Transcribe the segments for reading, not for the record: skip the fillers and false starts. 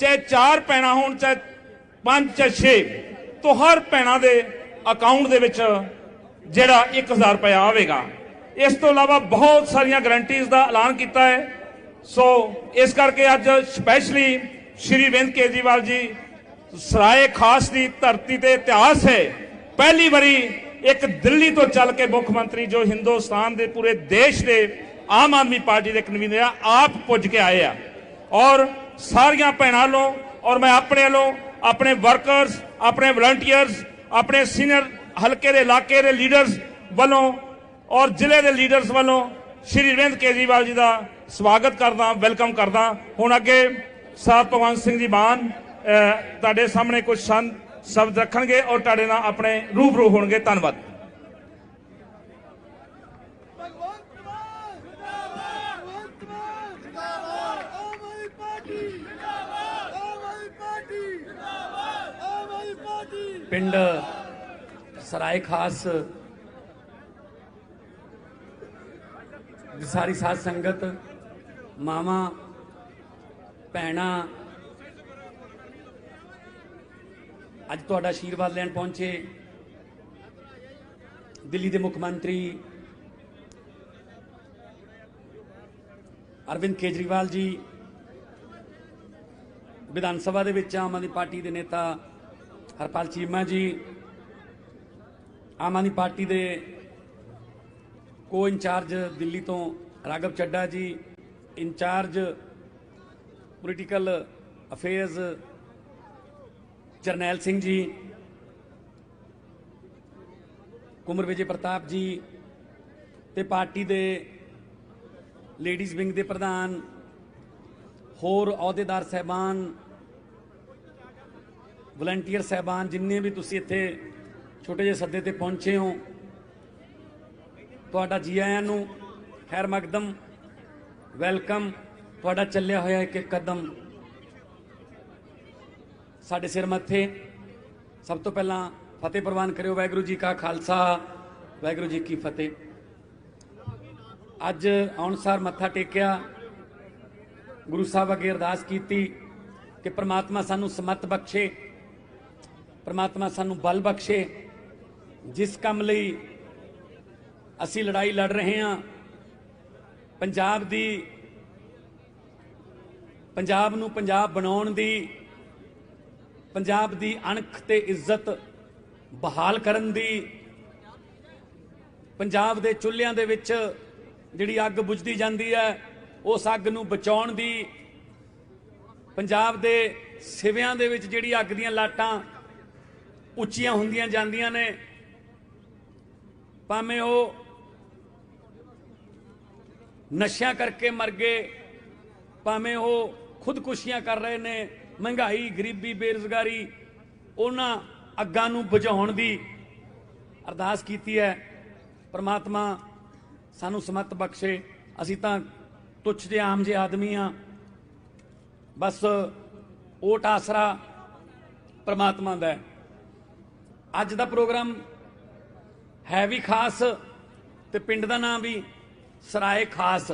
चाहे 4 भैणां होण चाहे 5 चाहे 6, तो हर भैणां दे अकाउंट दे विच जिहड़ा 1000 रुपया आवेगा। इस तो इलावा बहुत सारियां गारंटीज़ का ऐलान किया है। सो इस करके अज स्पैशली श्री अरविंद केजरीवाल जी सराय खास की धरती ते इतिहास है, पहली बारी एक दिल्ली तो चल के मुख्यमंत्री जो हिंदुस्तान के पूरे देश के आम आदमी पार्टी के कन्वीनर आप पुज के आए हैं। और सारिया भैनों लो और मैं अपने लो अपने वर्कर्स, अपने वलंटियर्स, अपने सीनियर हल्के के इलाके के लीडर्स वालों और जिले के लीडर्स वालों श्री अरविंद केजरीवाल जी का स्वागत करदा, वेलकम करदा। हुण अगे साहब भगवंत सिंह जी मान तुहाडे सामने कुछ शब्द रखणगे और तुहाडे नाल अपने रूबरू होणगे। धन्नवाद। पिंड सराय खास सारी साध संगत, मावा भैणा अज तुहाडा आशीर्वाद लैन पहुंचे दिल्ली के मुख्यमंत्री अरविंद केजरीवाल जी, विधान सभा दे विच आम आदमी पार्टी के नेता हरपाल चीमा जी, आम आदमी पार्टी के को इंचार्ज दिल्ली तो राघव चड्डा जी, in charge political affairs Jarnail Singh ji, Kunwar Vijay Pratap जी, ते पार्टी दे लेडीज़ विंग के प्रधान, होर अहुदेदार साहबान, वलंटियर साहबान, जिन्ने भी तुसी इत्थे छोटे जे सदे ते पहुंचे हो, तुहाडा जी आयां नूं, खैर मकदम, वेलकम। तुहाडा चलिया होया एक एक कदम साडे सिर मत्थे। सब तो पहला फतेह प्रवान करियो। वाहिगुरू जी का खालसा, वाहिगुरू जी की फतेह। अज आउण सार मत्था टेकिया, गुरु साहब अगे अरदास की कि परमात्मा सानू समत बख्शे, परमात्मा सानू बल बख्शे, जिस काम लई असी लड़ाई लड़ रहे हैं, पंजाब नू पंजाब बनाउण दी, पंजाब दी अणख ते इज्जत बहाल करन दी, पंजाब दे चुल्हियां दे विच जिहड़ी अग बुझदी जांदी है उस अग नू बचाउण दी, पंजाब दे सिवियां दे विच जिहड़ी अग दीयां लाटां उच्चियां हुंदियां जांदियां ने, भावें वो नशा करके मर गए, भावें वो खुदकुशियां कर रहे ने, महंगाई, गरीबी, बेरोजगारी, उन्हां अग्गां नूं बुझाउण दी अरदास कीती है। परमात्मा सानू समत बख्शे। असीं तां तुच्छ जे आम जे आदमी हाँ, बस ओट आसरा परमात्मा दा है। अज दा प्रोग्राम है भी खास ते पिंड दा नाम भी सराय खास।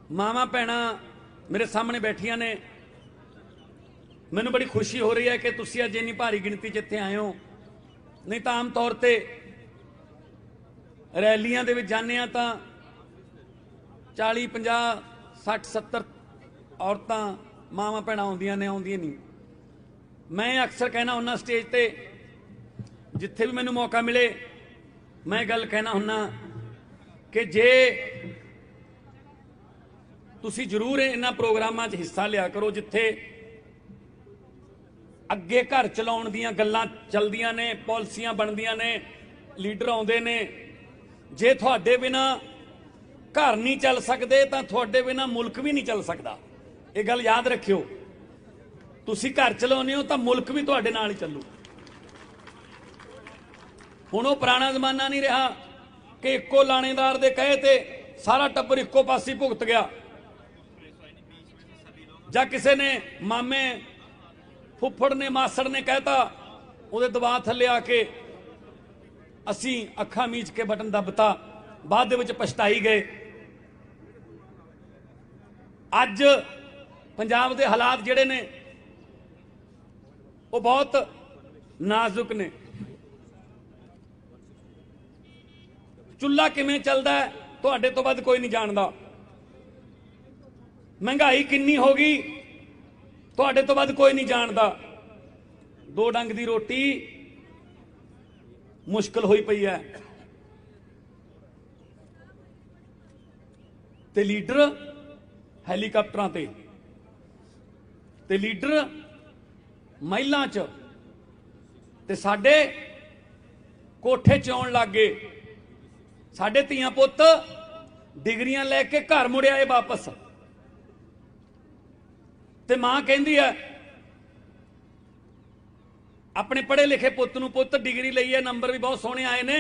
मावां भैणां मेरे सामने बैठियां ने, मैनूं बड़ी खुशी हो रही है कि तुसीं अज इन्नी भारी गिणती च इत्थे आए हो। नहीं तो आम तौर पर रैलियां दे विच जाने तां 40, 50, 60, 70 औरतां मावां भैणां आउंदियां ने, आउंदियां नहीं। मैं अक्सर कहना हुन्ना स्टेज ते, जिथे भी मैनूं मौका मिले मैं गल कहना हुन्ना कि जे तुसी जरूर इन्हां प्रोग्रामां च हिस्सा लिया करो जिथे अगे घर चलाउण दीयां गल्लां चलदियां ने, पॉलिसियां बनदियां ने, लीडर आउंदे ने। जे तुहाडे बिना घर नहीं चल सकते तां तुहाडे बिना मुल्क भी नहीं चल सकता। ये गल याद रखियो। तुसी घर चलाउने हो तां मुल्क भी तुहाडे नाल ही चलू। हुण वो पुराना जमाना नहीं रहा कि इक्को लाणेदार दे कहे ते सारा टब्बर इक्को पासे भुगत गया, जां किसी ने मामे फुफड़ ने मासड़ ने कहता उहदे दबाव थल्ले आके असी अखां मीच के बटन दबता, बाद दे विच पछताई गए। अज पंजाब के हालात जिहड़े ने वो बहुत नाजुक ने। चुल्हा किवें चलदा है तुहाडे तो वध कोई नहीं जानदा। महंगाई किन्नी हो गई तुहाडे तो वध कोई नहीं जानदा। 2 डंग दी रोटी मुश्किल होई पई है ते लीडर हैलीकाप्टरां ते लीडर महिलां च ते साडे कोठे च आउण लग गए। साडे धीआं पुत्त डिग्रियां लैके घर मुड़ आए वापस ते मां कहंदी है अपने पढ़े लिखे पुत्त नूं, पुत्त डिग्री लई है, नंबर भी बहुत सोहणे आए ने,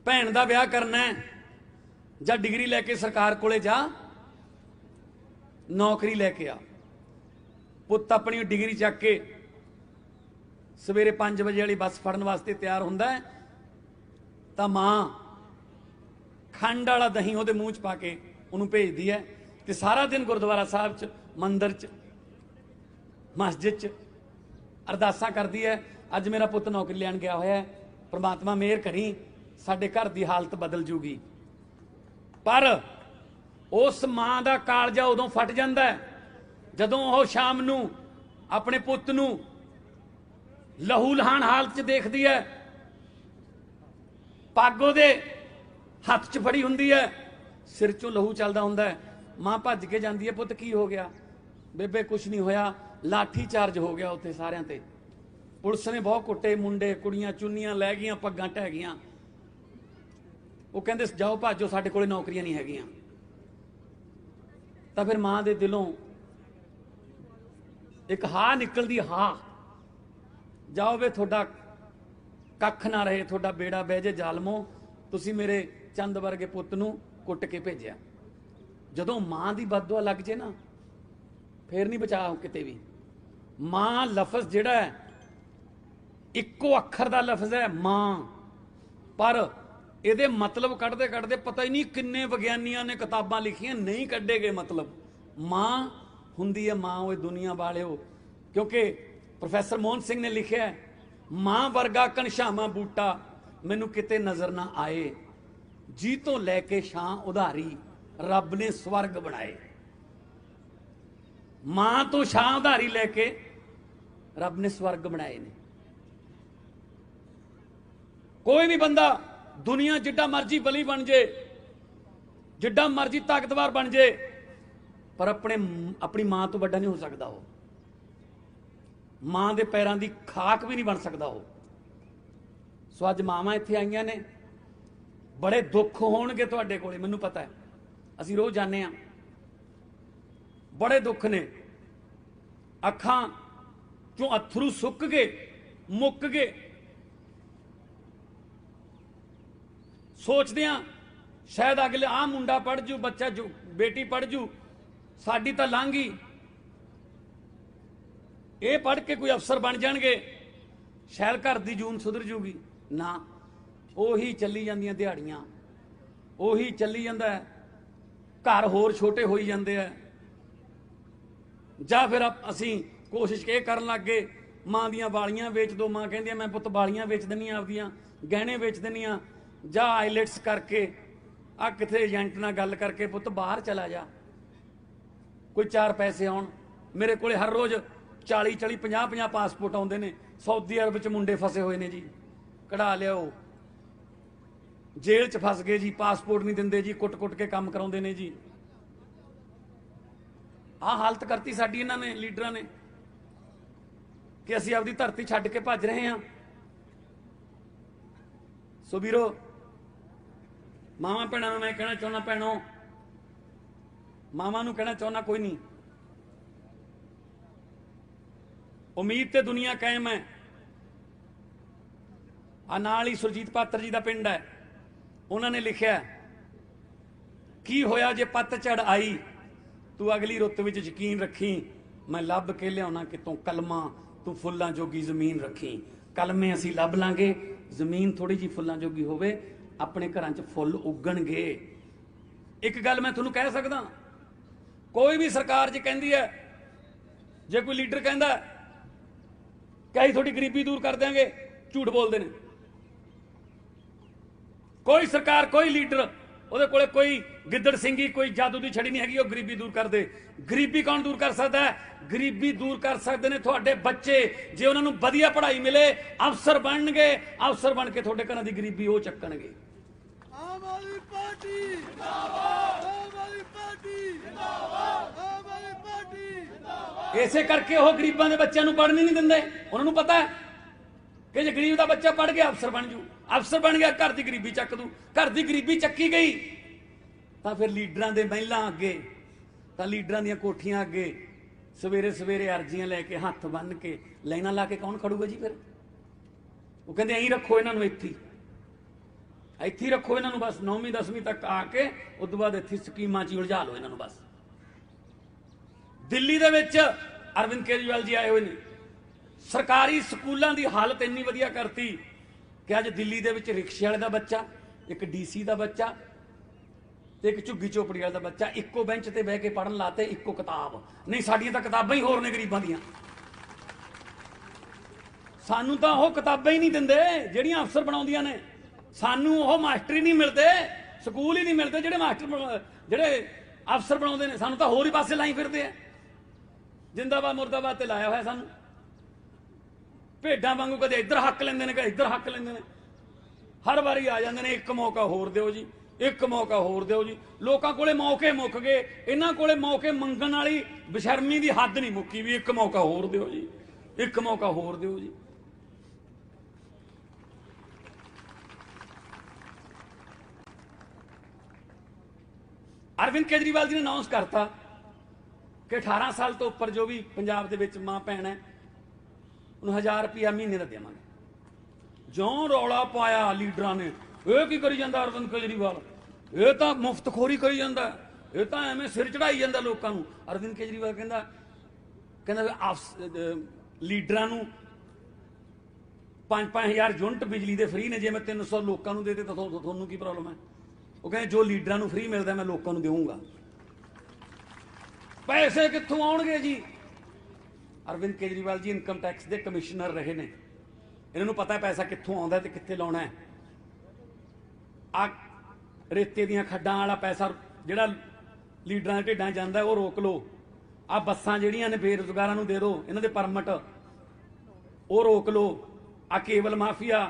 भैन दा विआह करना है, जा डिग्री लैके सरकार कोले जा, नौकरी लैके आ। पुत्त अपनी डिग्री चक के सवेरे 5 बजे वाली बस फड़न वास्ते तैयार हुंदा है तां मां खंड वाला दही उहदे मूँह च पा के उहनूं भेजदी है ते सारा दिन गुरुद्वारा साहब च, मंदिर च, मस्जिद च अरदासां करदी है। अज मेरा पुत्त नौकरी लैण गया होया है, परमात्मा मेहर करी साडे घर दी हालत बदल जूगी। पर उस मां दा कालजा उदों फट जांदा है जदों ओह शाम नूं अपने पुत्त नूं लहू लहान हालत च देखदी है, पग ओहदे हत्थ च फड़ी हुंदी है, सिर चों लहू चलदा हुंदा है। मां भज के जांदी है, पुत्त की हो गया? बेबे कुछ नहीं होया, लाठी चार्ज हो गया उत्थे सारियां ते, पुलिस ने बहुत कुट्टे, मुंडे कुड़ियां चुन्नियां लै गईयां, पग्गां ढह गईयां। वो कहंदे जाओ भाजो, साडे कोले नौकरियां नहीं हैगियां। तां फिर मां दे दिलों एक हा निकलदी, हा जाओ वे थोड़ा कख ना रहे, थोड़ा बेड़ा बह जे जालमो, तुसी मेरे चंद वर्गे पुत्त नूं कुट के भेजिया। जदों मां दी बददुआ लग जे ना फिर नहीं बचा किते भी। मां लफज जिहड़ा है इक्को अखर दा लफज है मां, पर ਇਹਦੇ मतलब कढ़ते कढ़ते पता ही नहीं किन्ने विग्यानियां ने किताबां लिखियां, नहीं कढ़े गए मतलब। मां हुंदी है मां, वो दुनिया वालिओ। क्योंकि प्रोफैसर मोहन सिंह ने लिखिया है, मां वर्गा घनश्यामा बूटा मैनू किते नजर ना आए, जी तो लैके छां उधारी रब ने स्वर्ग बनाए। मां तो छां उधारी लैके रब ने स्वर्ग बनाए ने। कोई भी बंदा दुनिया जिड्डा मर्जी बली बन जे, जिड्डा मर्जी ताकतवर बन जे, पर अपनी मां तो बड़ा नहीं हो सकता। वो मां दे पैरां दी खाक भी नहीं बन सकता वो। सो अज मावां इत्थे आईयां ने, बड़े दुख होणगे तुहाडे कोले, मैनूं पता है, असीं रोज़ जाने आ, बड़े दुख ने, अखां चों अथरू सुक गए, मुक गए। सोचते हैं शायद अगले आ मुंडा पढ़ जू, बच्चा जू, बेटी पढ़ जू, साडी तां लंघ गई, ये पढ़ के कोई अफसर बन जाणगे, शायद घर दी जून सुधर जूगी। ना, ओही चली जांदियां दिहाड़ियां, ओही चली जांदा है, घर होर छोटे होई जांदे है। जां फिर असीं कोशिश ये करन लग गए, मां दियां वालियां वेच दो, मां कहंदी मैं पुत्त वालियां वेच दिंदी आं, आपदियां गहने वेच दिंदी आं, जा आईलैट्स करके आ किथे एजेंट नाल गल करके पुत्त बाहर चला जा, कोई 4 पैसे आउण। मेरे कोले हर रोज़ 40-40, 50-50 पासपोर्ट आउंदे ने। सऊदी अरब च मुंडे फसे हुए ने जी, कढ़ा लियाओ, जेल च फस गए जी, पासपोर्ट नहीं दिंदे जी, कुट-कुट के काम कराउंदे ने जी। आ हालत करती साडी इन्हां ने, लीडरां ने, कि असीं आपदी धरती छड्ड के भज रहे हां। सो वीरो, मावां भैणां नूं मैं कहना चाहुंदा, भैणों मावां नूं कहना चाहुंदा, कोई नहीं, उम्मीद ते दुनिया कायम है। आ नाल ही सुरजीत पात्र जी का पिंड है, उन्होंने लिखा की होया जे पतझड़ आई, तू अगली रुत विच यकीन रखी, मैं लभ के लियाउणा कितों कलमा, तू फुल्लां जोगी जमीन रखी। कलमे असीं लभ लांगे, जमीन थोड़ी जी फुल्लां जोगी होवे, अपने घरां च फुੱਲ उगणगे। एक गल मैं तुहानूं कह सकदा, ਕੋਈ ਵੀ ਸਰਕਾਰ ਜੇ ਕਹਿੰਦੀ ਹੈ, ਜੇ ਕੋਈ ਲੀਡਰ ਕਹਿੰਦਾ ਕਿ ਅਸੀਂ ਤੁਹਾਡੀ ਗਰੀਬੀ ਦੂਰ ਕਰ ਦਿਆਂਗੇ, ਝੂਠ ਬੋਲਦੇ ਨੇ। ਕੋਈ ਸਰਕਾਰ, ਕੋਈ ਲੀਡਰ, ਉਹਦੇ ਕੋਲੇ ਕੋਈ ਗਿੱਦੜ ਸਿੰਘੀ, ਕੋਈ ਜਾਦੂ ਦੀ ਛੜੀ ਨਹੀਂ ਹੈਗੀ ਉਹ ਗਰੀਬੀ ਦੂਰ ਕਰਦੇ। ਗਰੀਬੀ ਕੌਣ ਦੂਰ ਕਰ ਸਕਦਾ ਹੈ? ਗਰੀਬੀ ਦੂਰ ਕਰ ਸਕਦੇ ਨੇ ਤੁਹਾਡੇ ਬੱਚੇ, ਜੇ ਉਹਨਾਂ ਨੂੰ ਵਧੀਆ ਪੜ੍ਹਾਈ ਮਿਲੇ, ਅਫਸਰ ਬਣਨਗੇ, ਅਫਸਰ ਬਣ ਕੇ ਤੁਹਾਡੇ ਘਰਾਂ ਦੀ ਗਰੀਬੀ ਉਹ ਚੱਕਣਗੇ। ਆਮ ਆਦਮੀ ਪਾਰਟੀ ਜਿੰਦਾਬਾਦ, ਆਮ ਆਦਮੀ ਪਾਰਟੀ ਜਿੰਦਾਬਾਦ, ਆਮ ਆਦਮੀ ਪਾਰਟੀ ਜਿੰਦਾਬਾਦ। ਇਸੇ ਕਰਕੇ ਉਹ ਗਰੀਬਾਂ ਦੇ ਬੱਚਿਆਂ ਨੂੰ ਪੜ੍ਹਨ ਨਹੀਂ ਦਿੰਦੇ। ਉਹਨਾਂ ਨੂੰ ਪਤਾ ਹੈ ਕਿ ਜੇ ਗਰੀਬ ਦਾ ਬੱਚਾ ਪੜ੍ਹ ਗਿਆ ਅਫਸਰ ਬਣ ਜੂ, ਅਫਸਰ ਬਣ ਗਿਆ ਘਰ ਦੀ ਗਰੀਬੀ ਚੱਕ ਦੂ। ਘਰ ਦੀ ਗਰੀਬੀ ਚੱਕੀ ਗਈ ਤਾਂ ਫਿਰ ਲੀਡਰਾਂ ਦੇ ਮਹਿਲਾਂ ਅੱਗੇ, ਤਾਂ ਲੀਡਰਾਂ ਦੀਆਂ ਕੋਠੀਆਂ ਅੱਗੇ ਸਵੇਰੇ ਸਵੇਰੇ ਅਰਜ਼ੀਆਂ ਲੈ ਕੇ, ਹੱਥ ਬੰਨ੍ਹ ਕੇ, ਲਾਈਨਾਂ ਲਾ ਕੇ ਕੌਣ ਖੜੂਗਾ ਜੀ? ਫਿਰ ਉਹ ਕਹਿੰਦੇ ਐਂ ਰੱਖੋ ਇਹਨਾਂ ਨੂੰ, ਇੱਥੇ ਹੀ ਰੱਖੋ ਇਹਨਾਂ ਨੂੰ, ਬਸ 9ਵੀਂ 10ਵੀਂ ਤੱਕ ਆ ਕੇ ਉਸ ਤੋਂ ਬਾਅਦ ਇੱਥੇ ਸਕੀਮਾਂ 'ਚ ਉਲਝਾ ਲਓ ਇਹਨਾਂ ਨੂੰ ਬਸ। ਦਿੱਲੀ ਦੇ ਵਿੱਚ ਅਰਵਿੰਦ ਕੇਜਰੀਵਾਲ ਜੀ ਆਏ ਹੋਏ ਨੇ, ਸਰਕਾਰੀ ਸਕੂਲਾਂ ਦੀ ਹਾਲਤ ਇੰਨੀ ਵਧੀਆ ਕਰਤੀ ਕਿ ਅੱਜ ਦਿੱਲੀ ਦੇ ਵਿੱਚ ਰਿਕਸ਼ੇ ਵਾਲੇ ਦਾ ਬੱਚਾ, ਇੱਕ ਡੀਸੀ ਦਾ ਬੱਚਾ ਤੇ ਇੱਕ ਝੁੱਗੀ ਝੋਪੜੀ ਵਾਲੇ ਦਾ ਬੱਚਾ ਇੱਕੋ ਬੈਂਚ ਤੇ ਬਹਿ ਕੇ ਪੜ੍ਹਨ ਲਾਤੇ, ਇੱਕੋ ਕਿਤਾਬ। ਨਹੀਂ, ਸਾਡੀਆਂ ਤਾਂ ਕਿਤਾਬਾਂ ਹੀ ਹੋਰ ਨੇ ਗਰੀਬਾਂ ਦੀਆਂ। ਸਾਨੂੰ ਤਾਂ ਉਹ ਕਿਤਾਬਾਂ ਹੀ ਨਹੀਂ ਦਿੰਦੇ ਜਿਹੜੀਆਂ ਅਫਸਰ ਬਣਾਉਂਦੀਆਂ ਨੇ। ਸਾਨੂੰ ਉਹ ਮਾਸਟਰ ਹੀ ਨਹੀਂ ਮਿਲਦੇ, ਸਕੂਲ ਹੀ ਨਹੀਂ ਮਿਲਦੇ ਜਿਹੜੇ ਅਫਸਰ ਬਣਾਉਂਦੇ ਨੇ। ਸਾਨੂੰ ਤਾਂ ਹੋਰ ਹੀ ਪਾਸੇ ਲਾਈ ਫਿਰਦੇ ਆ। ਜਿੰਦਾਬਾਦ ਮੁਰਦਾਬਾਦ ਤੇ ਲਾਇਆ ਹੋਇਆ ਸਾਨੂੰ। ਭੇਡਾਂ ਵਾਂਗੂ ਕਦੇ ਇੱਧਰ ਹੱਕ ਲੈਂਦੇ ਨੇ, ਕਦੇ ਇੱਧਰ ਹੱਕ ਲੈਂਦੇ ਨੇ। ਹਰ ਵਾਰੀ ਆ ਜਾਂਦੇ ਨੇ, ਇੱਕ ਮੌਕਾ ਹੋਰ ਦਿਓ ਜੀ, ਇੱਕ ਮੌਕਾ ਹੋਰ ਦਿਓ ਜੀ। ਲੋਕਾਂ ਕੋਲੇ ਮੌਕੇ ਮੁੱਕ ਗਏ, ਇਹਨਾਂ ਕੋਲੇ ਮੌਕੇ ਮੰਗਣ ਵਾਲੀ ਬੇਸ਼ਰਮੀ ਦੀ ਹੱਦ ਨਹੀਂ ਮੁੱਕੀ ਵੀ ਇੱਕ ਮੌਕਾ ਹੋਰ ਦਿਓ ਜੀ, ਇੱਕ ਮੌਕਾ ਹੋਰ ਦਿਓ ਜੀ। ਅਰਵਿੰਦ ਕੇਜਰੀਵਾਲ ਜੀ ਨੇ ਅਨਾਉਂਸ ਕਰਤਾ ਕਿ 18 ਸਾਲ ਤੋਂ ਉੱਪਰ ਜੋ ਵੀ ਪੰਜਾਬ ਦੇ ਵਿੱਚ ਮਾਂ ਭੈਣ ਹੈ ਉਹਨੂੰ 1000 ਰੁਪਇਆ ਮਹੀਨੇ ਦਾ ਦੇਵਾਂਗੇ। ਜਿਉਂ ਰੌਲਾ ਪਾਇਆ ਲੀਡਰਾਂ ਨੇ, ਇਹ ਕੀ ਕਰੀ ਜਾਂਦਾ ਅਰਵਿੰਦ ਕੇਜਰੀਵਾਲ, ਇਹ ਤਾਂ ਮੁਫਤਖੋਰੀ ਕਰੀ ਜਾਂਦਾ, ਇਹ ਤਾਂ ਐਵੇਂ ਸਿਰ ਚੜਾਈ ਜਾਂਦਾ ਲੋਕਾਂ ਨੂੰ। ਅਰਵਿੰਦ ਕੇਜਰੀਵਾਲ ਕਹਿੰਦਾ ਲੀਡਰਾਂ ਨੂੰ 5-5000 ਯੂਨਿਟ ਬਿਜਲੀ ਦੇ ਫ੍ਰੀ ਨੇ, ਜੇ ਮੈਂ 300 ਲੋਕਾਂ ਨੂੰ ਦੇ ਦੇ ਤਾਂ ਤੁਹਾਨੂੰ ਕੀ ਪ੍ਰੋਬਲਮ ਹੈ? ਉਹ ਕਹਿੰਦੇ ਜੋ ਲੀਡਰਾਂ ਨੂੰ ਫ੍ਰੀ ਮਿਲਦਾ ਮੈਂ ਲੋਕਾਂ ਨੂੰ ਦੇਵਾਂਗਾ। ਪੈਸੇ ਕਿੱਥੋਂ ਆਉਣਗੇ ਜੀ? ਅਰਵਿੰਦ ਕੇਜਰੀਵਾਲ ਜੀ ਇਨਕਮ ਟੈਕਸ ਦੇ ਕਮਿਸ਼ਨਰ ਰਹੇ ਨੇ, ਇਹਨਾਂ ਨੂੰ ਪਤਾ ਪੈਸਾ ਕਿੱਥੋਂ ਆਉਂਦਾ ਤੇ ਕਿੱਥੇ ਲਾਉਣਾ ਹੈ। ਆ ਰੇਤੇ ਦੀਆਂ ਖੱਡਾਂ ਵਾਲਾ ਪੈਸਾ ਜਿਹੜਾ ਲੀਡਰਾਂ ਦੇ ਢਿੱਡਾਂ ਜਾਂਦਾ ਉਹ ਰੋਕ ਲਓ। ਆ ਬੱਸਾਂ ਜਿਹੜੀਆਂ ਨੇ ਬੇਰੁਜ਼ਗਾਰਾਂ ਨੂੰ ਦੇ ਦਿਓ, ਇਹਨਾਂ ਦੇ ਪਰਮਿਟ ਉਹ ਰੋਕ ਲਓ। ਆ ਕੇਬਲ ਮਾਫੀਆ,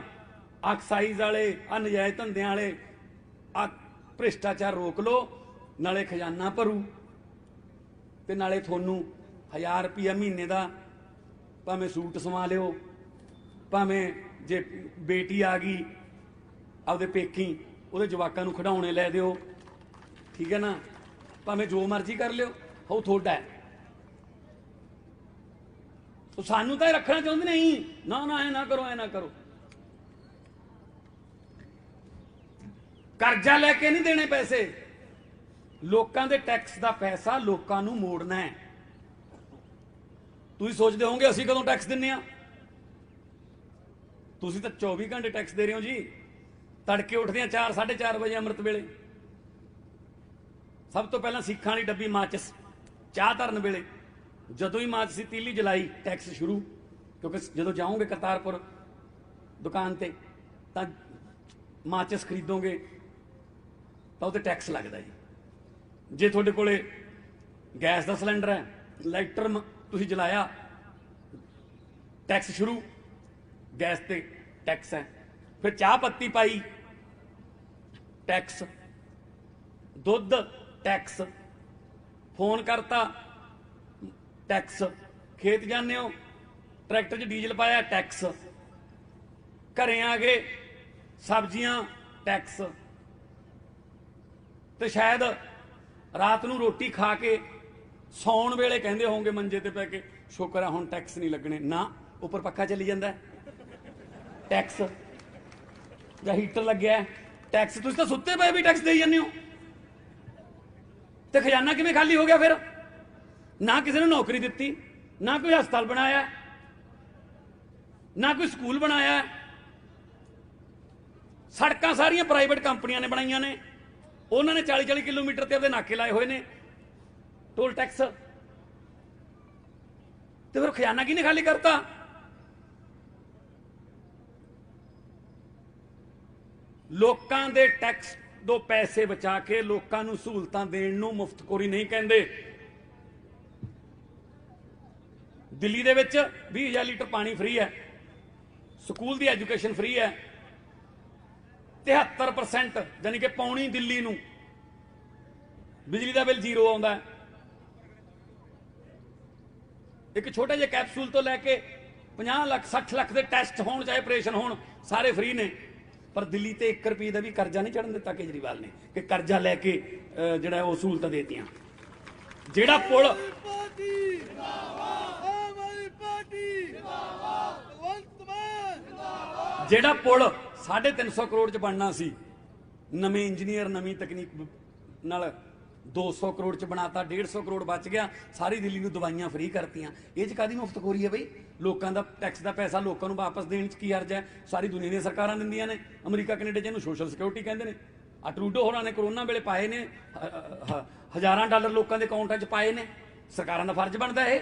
ਆ ਐਕਸਾਈਜ਼ ਵਾਲੇ, ਆ ਨਜਾਇਜ਼ ਧੰਦਿਆਂ ਵਾਲੇ, ਆ ਭ੍ਰਿਸ਼ਟਾਚਾਰ ਰੋਕ ਲਓ। ਨਾਲੇ ਖਜ਼ਾਨਾ ਭਰੂ ਤੇ ਨਾਲੇ ਤੁਹਾਨੂੰ 1000 ਰੁਪਇਆ ਮਹੀਨੇ ਦਾ ਭਾਵੇਂ ਸੂਟ ਸਮਾ ਲਿਓ, ਭਾਵੇਂ ਜੇ ਬੇਟੀ ਆ ਗਈ ਆਪਦੇ ਪੇਕੀ ਉਹਦੇ ਜਵਾਕਾਂ ਨੂੰ ਖਿਡੌਣੇ ਲੈ ਦਿਓ, ਠੀਕ ਹੈ ਨਾ, ਭਾਵੇਂ ਜੋ ਮਰਜ਼ੀ ਕਰ ਲਿਓ, ਉਹ ਤੁਹਾਡਾ ਹੈ। ਸਾਨੂੰ ਤਾਂ ਇਹ ਰੱਖਣਾ ਚਾਹੁੰਦੇ ਨਹੀਂ, ਨਾ ਨਾ ਐ ਨਾ ਕਰੋ, ਐ ਨਾ ਕਰੋ। ਕਰਜ਼ਾ ਲੈ ਕੇ ਨਹੀਂ ਦੇਣੇ ਪੈਸੇ, ਲੋਕਾਂ ਦੇ ਟੈਕਸ ਦਾ ਪੈਸਾ ਲੋਕਾਂ ਨੂੰ ਮੋੜਨਾ ਹੈ। ਤੁਸੀਂ ਸੋਚਦੇ ਹੋਵੋਗੇ ਅਸੀਂ ਕਦੋਂ ਟੈਕਸ ਦਿੰਨੇ ਆ? ਤੁਸੀਂ ਤਾਂ 24 ਘੰਟੇ ਟੈਕਸ ਦੇ ਰਹੇ ਹੋ ਜੀ। ਤੜਕੇ ਉੱਠਦੇ ਆ 4-4:30 ਵਜੇ ਅੰਮ੍ਰਿਤ ਵੇਲੇ, ਸਭ ਤੋਂ ਪਹਿਲਾਂ ਸਿੱਖਾਂ ਵਾਲੀ ਡੱਬੀ ਮਾਚਿਸ ਚਾਹ ਧਰਨ ਵੇਲੇ, ਜਦੋਂ ਹੀ ਮਾਚਿਸ ਤੀਲੀ ਜਲਾਈ ਟੈਕਸ ਸ਼ੁਰੂ। ਕਿਉਂਕਿ ਜਦੋਂ ਜਾਓਗੇ ਕਰਤਾਰਪੁਰ ਦੁਕਾਨ ਤੇ ਤਾਂ ਮਾਚਿਸ ਖਰੀਦੋਗੇ ਤਾਂ ਉਹਤੇ ਟੈਕਸ ਲੱਗਦਾ ਜੀ। ਜੇ ਤੁਹਾਡੇ ਕੋਲੇ ਗੈਸ ਦਾ ਸਿਲੰਡਰ ਹੈ, ਲਾਈਟਰ ਤੁਸੀਂ ਜਲਾਇਆ, ਟੈਕਸ ਸ਼ੁਰੂ, ਗੈਸ ਤੇ ਟੈਕਸ ਹੈ। ਫਿਰ ਚਾਹ ਪੱਤੀ ਪਾਈ, ਟੈਕਸ, ਦੁੱਧ ਟੈਕਸ, ਫੋਨ ਕਰਤਾ ਟੈਕਸ, ਖੇਤ ਜਾਂਦੇ ਹੋ ਟਰੈਕਟਰ 'ਚ ਡੀਜ਼ਲ ਪਾਇਆ ਟੈਕਸ, ਘਰੇ ਆ ਗਏ ਸਬਜ਼ੀਆਂ ਟੈਕਸ, ਤੇ ਸ਼ਾਇਦ ਰਾਤ ਨੂੰ ਰੋਟੀ ਖਾ ਕੇ ਸੌਣ ਵੇਲੇ ਕਹਿੰਦੇ ਹੋਵੋਗੇ ਮੰਜੇ ਤੇ ਪੈ ਕੇ, ਸ਼ੁਕਰ ਹੈ ਹੁਣ ਟੈਕਸ ਨਹੀਂ ਲੱਗਣੇ। ਨਾ, ਉੱਪਰ ਪੱਖਾ ਚੱਲੀ ਜਾਂਦਾ ਟੈਕਸ, ਜਾਂ ਹੀਟਰ ਲੱਗਿਆ ਟੈਕਸ। ਤੁਸੀਂ ਤਾਂ ਸੁੱਤੇ ਪਏ ਵੀ ਟੈਕਸ ਦੇਈ ਜਾਂਦੇ ਹੋ, ਤੇ ਖਜ਼ਾਨਾ ਕਿਵੇਂ ਖਾਲੀ ਹੋ ਗਿਆ ਫਿਰ? ਨਾ ਕਿਸੇ ਨੂੰ ਨੌਕਰੀ ਦਿੱਤੀ, ਨਾ ਕੋਈ ਹਸਪਤਾਲ ਬਣਾਇਆ, ਨਾ ਕੋਈ ਸਕੂਲ ਬਣਾਇਆ। ਸੜਕਾਂ ਸਾਰੀਆਂ ਪ੍ਰਾਈਵੇਟ ਕੰਪਨੀਆਂ ਨੇ ਬਣਾਈਆਂ ਨੇ, ਉਹਨਾਂ ਨੇ 40-40 ਕਿਲੋਮੀਟਰ ਤੇ ਆਪਦੇ ਨਾਕੇ ਲਾਏ ਹੋਏ ਨੇ। ਟੋਲ ਟੈਕਸ ਤੇ ਫਿਰ ਖਜ਼ਾਨਾ ਕਿਹਨੇ ਖਾਲੀ ਕਰਤਾ? ਲੋਕਾਂ ਦੇ ਟੈਕਸ ਤੋਂ ਪੈਸੇ ਬਚਾ ਕੇ ਲੋਕਾਂ ਨੂੰ ਸਹੂਲਤਾਂ ਦੇਣ ਨੂੰ ਮੁਫਤਖੋਰੀ ਨਹੀਂ ਕਹਿੰਦੇ। ਦਿੱਲੀ ਦੇ ਵਿੱਚ 20,000 ਲੀਟਰ ਪਾਣੀ ਫ੍ਰੀ ਹੈ, ਸਕੂਲ ਦੀ ਐਜੂਕੇਸ਼ਨ ਫ੍ਰੀ ਹੈ, 73% ਯਾਨੀ ਕਿ ਪੌਣੀ ਦਿੱਲੀ ਨੂੰ ਬਿਜਲੀ ਦਾ ਬਿੱਲ ਜ਼ੀਰੋ ਆਉਂਦਾ ਹੈ। ਇੱਕ ਛੋਟੇ ਜਿਹੇ ਕੈਪਸੂਲ ਤੋਂ ਲੈ ਕੇ 50 ਲੱਖ 60 ਲੱਖ ਦੇ ਟੈਸਟ ਹੋਣ ਚਾਹੇ ਆਪਰੇਸ਼ਨ ਹੋਣ ਸਾਰੇ ਫ੍ਰੀ ਨੇ। ਪਰ ਦਿੱਲੀ ਤੇ 1 ਰੁਪਏ ਦਾ ਵੀ ਕਰਜ਼ਾ ਨਹੀਂ ਚੜਨ ਦਿੱਤਾ ਕੇਜਰੀਵਾਲ ਨੇ ਕਿ ਕਰਜ਼ਾ ਲੈ ਕੇ ਜਿਹੜਾ ਉਹ ਸਹੂਲਤਾਂ ਦੇਤੀਆਂ। ਜਿਹੜਾ ਪੁਲ पार्टी जिंदाबाद, आम आदमी पार्टी जिंदाबाद, भगवंत मान जिंदाबाद। ਜਿਹੜਾ ਪੁਲ 350 ਕਰੋੜ ਚ ਬਣਨਾ ਸੀ, ਨਵੇਂ ਇੰਜੀਨੀਅਰ ਨਵੀਂ ਤਕਨੀਕ ਨਾਲ 200 ਕਰੋੜ ਚ ਬਣਾਤਾ, 150 ਕਰੋੜ ਬਚ ਗਿਆ। ਸਾਰੀ ਦਿੱਲੀ ਨੂੰ ਦਵਾਈਆਂ ਫ੍ਰੀ ਕਰਤੀਆਂ। ਇਹ ਚ ਕਾਦੀ ਮੁਫਤਖੋਰੀ ਹੈ ਬਈ? ਲੋਕਾਂ ਦਾ ਟੈਕਸ ਦਾ ਪੈਸਾ ਲੋਕਾਂ ਨੂੰ ਵਾਪਸ ਦੇਣ ਚ ਕੀ ਹਰਜ ਹੈ? ਸਾਰੀ ਦੁਨੀਆ ਦੀਆਂ ਸਰਕਾਰਾਂ ਦਿੰਦੀਆਂ ਨੇ। ਅਮਰੀਕਾ ਕੈਨੇਡਾ ਜਿਹਨੂੰ ਸੋਸ਼ਲ ਸਿਕਿਉਰਿਟੀ ਕਹਿੰਦੇ ਨੇ। ਆ ਟਰੂਡੋ ਹੋਰਾਂ ਨੇ ਕਰੋਨਾ ਵੇਲੇ ਪਾਏ ਨੇ, ਹਜ਼ਾਰਾਂ ਡਾਲਰ ਲੋਕਾਂ ਦੇ ਅਕਾਊਂਟਾਂ 'ਚ ਪਾਏ ਨੇ। ਸਰਕਾਰਾਂ ਦਾ ਫਰਜ਼ ਬਣਦਾ ਇਹ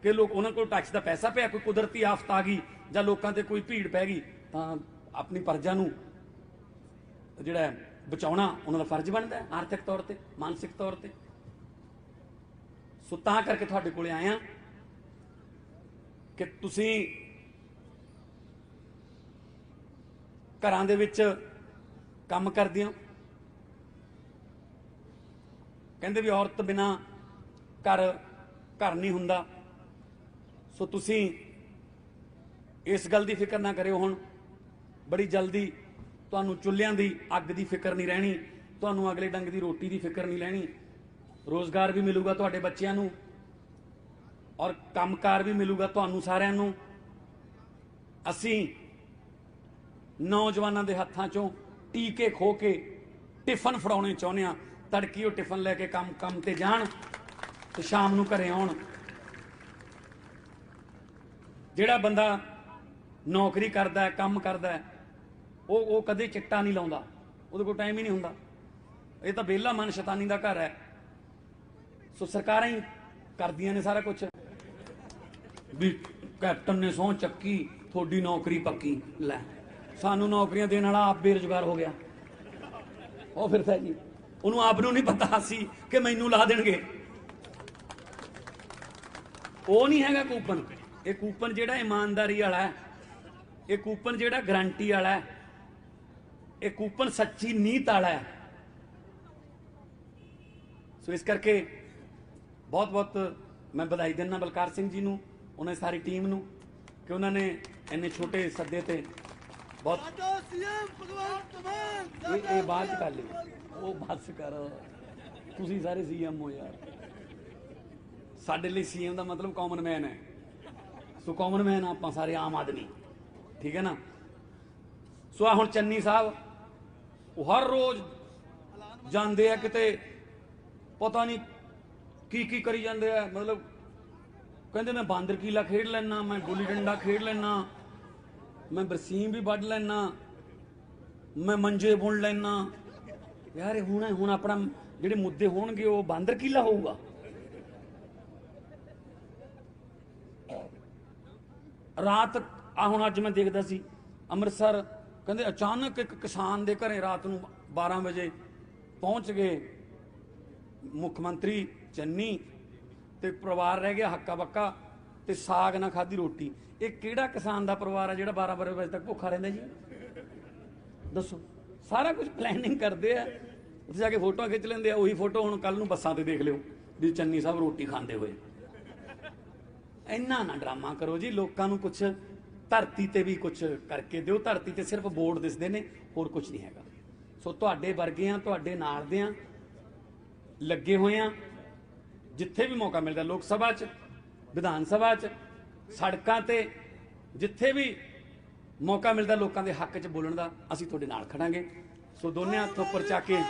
ਕਿ ਲੋਕ ਉਹਨਾਂ ਕੋਲ ਟੈਕਸ ਦਾ ਪੈਸਾ ਪਿਆ, ਕੋਈ ਕੁਦਰਤੀ ਆਫਤ ਆ ਗਈ ਜਾਂ ਲੋਕਾਂ ਤੇ ਕੋਈ ਭੀੜ ਪੈ ਗਈ ਤਾਂ ਆਪਣੀ ਪ੍ਰਜਾ ਨੂੰ ਜਿਹੜਾ ਬਚਾਉਣਾ ਉਹਨਾਂ ਦਾ ਫਰਜ਼ ਬਣਦਾ ਹੈ, ਆਰਥਿਕ ਤੌਰ ਤੇ, ਮਾਨਸਿਕ ਤੌਰ ਤੇ। ਸੋ ਤਾਂ ਕਰਕੇ ਤੁਹਾਡੇ ਕੋਲੇ ਆਇਆ ਕਿ ਤੁਸੀਂ ਘਰਾਂ ਦੇ ਵਿੱਚ ਕੰਮ ਕਰਦੇ ਹੋ। ਕਹਿੰਦੇ ਵੀ ਔਰਤ ਬਿਨਾ ਘਰ ਨਹੀਂ ਹੁੰਦਾ। ਸੋ ਤੁਸੀਂ ਇਸ ਗੱਲ ਦੀ ਫਿਕਰ ਨਾ ਕਰਿਓ। ਹੁਣ ਬੜੀ ਜਲਦੀ ਤੁਹਾਨੂੰ ਚੁੱਲ੍ਹਿਆਂ ਦੀ ਅੱਗ ਦੀ ਫਿਕਰ ਨਹੀਂ ਰਹਿਣੀ, ਤੁਹਾਨੂੰ ਅਗਲੇ ਡੰਗ ਦੀ ਰੋਟੀ ਦੀ ਫਿਕਰ ਨਹੀਂ ਰਹਿਣੀ। ਰੋਜ਼ਗਾਰ ਵੀ ਮਿਲੂਗਾ ਤੁਹਾਡੇ ਬੱਚਿਆਂ ਨੂੰ ਔਰ ਕੰਮਕਾਰ ਵੀ ਮਿਲੂਗਾ ਤੁਹਾਨੂੰ ਸਾਰਿਆਂ ਨੂੰ। ਅਸੀਂ ਨੌਜਵਾਨਾਂ ਦੇ ਹੱਥਾਂ 'ਚੋਂ ਟੀਕੇ ਖੋ ਕੇ ਟਿਫਨ ਫੜਾਉਣੇ ਚਾਹੁੰਦੇ ਹਾਂ। ਤੜਕੀ ਉਹ ਟਿਫਨ ਲੈ ਕੇ ਕੰਮ ਤੇ ਜਾਣ ਤੇ ਸ਼ਾਮ ਨੂੰ ਘਰੇ ਆਉਣ। ਜਿਹੜਾ ਬੰਦਾ ਨੌਕਰੀ ਕਰਦਾ ਹੈ, ਕੰਮ ਕਰਦਾ ਹੈ, ਉਹ ਕਦੇ ਚਿੱਟਾ ਨਹੀਂ ਲਾਉਂਦਾ, ਉਹਦੇ ਕੋਲ ਟਾਈਮ ਹੀ ਨਹੀਂ ਹੁੰਦਾ। ਇਹ ਤਾਂ ਵਿਹਲਾ ਮਨ ਸ਼ੈਤਾਨੀ ਦਾ ਘਰ ਹੈ। ਸੋ ਸਰਕਾਰਾਂ ਹੀ ਕਰਦੀਆਂ ਨੇ ਸਾਰਾ ਕੁਝ। ਵੀ ਕੈਪਟਨ ਨੇ ਸਹੁੰ ਚੱਕੀ, ਤੁਹਾਡੀ ਨੌਕਰੀ ਪੱਕੀ। ਲੈ, ਸਾਨੂੰ ਨੌਕਰੀਆਂ ਦੇਣ ਵਾਲਾ ਆਪ ਬੇਰੁਜ਼ਗਾਰ ਹੋ ਗਿਆ। ਉਹ ਫਿਰਦਾ ਜੀ, ਉਹਨੂੰ ਆਪ ਨੂੰ ਨਹੀਂ ਪਤਾ ਸੀ ਕਿ ਮੈਨੂੰ ਲਾ ਦੇਣਗੇ। ਉਹ ਨਹੀਂ ਹੈਗਾ ਕੂਪਨ। ਇਹ ਕੂਪਨ ਜਿਹੜਾ ਇਮਾਨਦਾਰੀ ਵਾਲਾ ਹੈ, ਇਹ ਕੂਪਨ ਜਿਹੜਾ ਗਰੰਟੀ ਵਾਲਾ ਹੈ, ਇਹ ਕੂਪਨ ਸੱਚੀ ਨੀਤ ਵਾਲਾ ਹੈ। ਸੋ ਇਸ ਕਰਕੇ ਬਹੁਤ ਬਹੁਤ ਮੈਂ ਵਧਾਈ ਦਿੰਦਾ ਬਲਕਾਰ ਸਿੰਘ ਜੀ ਨੂੰ, ਉਹਨਾਂ ਦੀ ਸਾਰੀ ਟੀਮ ਨੂੰ ਕਿ ਉਹਨਾਂ ਨੇ ਇੰਨੇ ਛੋਟੇ ਸੱਦੇ ਤੇ ਬਹੁਤ साडा सीएम भगवंत मान ਇਹ ਬਾਅਦ ਚ ਕਰ ਲਈ। ਉਹ ਬਸ ਕਰ, ਤੁਸੀਂ ਸਾਰੇ ਸੀਐਮ ਹੋ ਯਾਰ। ਸਾਡੇ ਲਈ ਸੀਐਮ ਦਾ ਮਤਲਬ ਕਾਮਨ ਮੈਨ ਹੈ। ਸੋ ਕਾਮਨ ਮੈਨ ਆਪਾਂ ਸਾਰੇ ਆਮ ਆਦਮੀ, ਠੀਕ ਹੈ ਨਾ। ਸੋ ਆ ਹੁਣ ਚੰਨੀ ਸਾਹਿਬ ਉਹ ਹਰ ਰੋਜ਼ ਜਾਂਦੇ ਆ ਕਿਤੇ, ਪਤਾ ਨਹੀਂ ਕੀ ਕਰੀ ਜਾਂਦੇ ਆ। ਮਤਲਬ ਕਹਿੰਦੇ ਮੈਂ ਬਾਂਦਰ ਕੀਲਾ ਖੇਡ ਲੈਣਾ, ਮੈਂ ਗੁੱਲੀ ਡੰਡਾ ਖੇਡ ਲੈਣਾ, ਮੈਂ ਬਰਸੀਮ ਵੀ ਵੱਢ ਲੈਣਾ, ਮੈਂ ਮੰਜੇ ਬੁਣ ਲੈਣਾ। ਯਾਰ ਹੁਣ ਆਪਣਾ ਜਿਹੜੇ ਮੁੱਦੇ ਹੋਣਗੇ ਉਹ ਬਾਂਦਰ ਕੀਲਾ ਹੋਊਗਾ। ਰਾਤ ਹੁਣ ਅੱਜ ਮੈਂ ਦੇਖਦਾ ਸੀ ਅੰਮ੍ਰਿਤਸਰ, ਕਹਿੰਦੇ ਅਚਾਨਕ ਇੱਕ ਕਿਸਾਨ ਦੇ ਘਰੇ ਰਾਤ ਨੂੰ 12 ਵਜੇ ਪਹੁੰਚ ਗਏ ਮੁੱਖ ਮੰਤਰੀ ਚੰਨੀ ਤੇ ਪਰਿਵਾਰ ਰਹਿ ਗਿਆ ਹੱਕਾ ਬੱਕਾ ਤੇ ਸਾਗ ਨਾ ਖਾਧੀ ਰੋਟੀ। ਇਹ ਕਿਹੜਾ ਕਿਸਾਨ ਦਾ ਪਰਿਵਾਰ ਹੈ ਜਿਹੜਾ 12 ਵਜੇ ਤੱਕ ਭੁੱਖਾ ਰਹਿੰਦਾ ਜੀ? ਦੱਸੋ। ਸਾਰਾ ਕੁਝ ਪਲੈਨਿੰਗ ਕਰਦੇ ਆ, ਉੱਥੇ ਜਾ ਕੇ ਫੋਟੋਆਂ ਖਿੱਚ ਲੈਂਦੇ ਆ। ਉਹੀ ਫੋਟੋ ਹੁਣ ਕੱਲ ਨੂੰ ਬੱਸਾਂ ਤੇ ਦੇਖ ਲਿਓ ਵੀ ਚੰਨੀ ਸਾਹਿਬ ਰੋਟੀ ਖਾਂਦੇ ਹੋਏ। ਇੰਨਾ ਨਾ ਡਰਾਮਾ ਕਰੋ ਜੀ। ਲੋਕਾਂ ਨੂੰ ਕੁਝ ਧਰਤੀ ਤੇ ਵੀ ਕੁਝ ਕਰਕੇ ਦਿਓ। ਧਰਤੀ ਤੇ ਸਿਰਫ ਬੋਰਡ ਦਿਸਦੇ ਨੇ, ਹੋਰ ਕੁਝ ਨਹੀਂ ਹੈਗਾ। ਸੋ ਤੁਹਾਡੇ ਵਰਗਿਆਂ, ਤੁਹਾਡੇ ਨਾਲ ਦਿਆਂ ਲੱਗੇ ਹੋਏ ਆ। ਜਿੱਥੇ ਵੀ ਮੌਕਾ ਮਿਲਦਾ, ਲੋਕ ਸਭਾ 'ਚ, ਵਿਧਾਨ ਸਭਾ 'ਚ, ਸੜਕਾਂ ਤੇ, ਜਿੱਥੇ ਵੀ ਮੌਕਾ ਮਿਲਦਾ ਲੋਕਾਂ ਦੇ ਹੱਕ 'ਚ ਬੋਲਣ ਦਾ, ਅਸੀਂ ਤੁਹਾਡੇ ਨਾਲ ਖੜਾਂਗੇ। ਸੋ ਦੋਨੇ ਹੱਥ ਉੱਪਰ ਚੱਕ ਕੇ,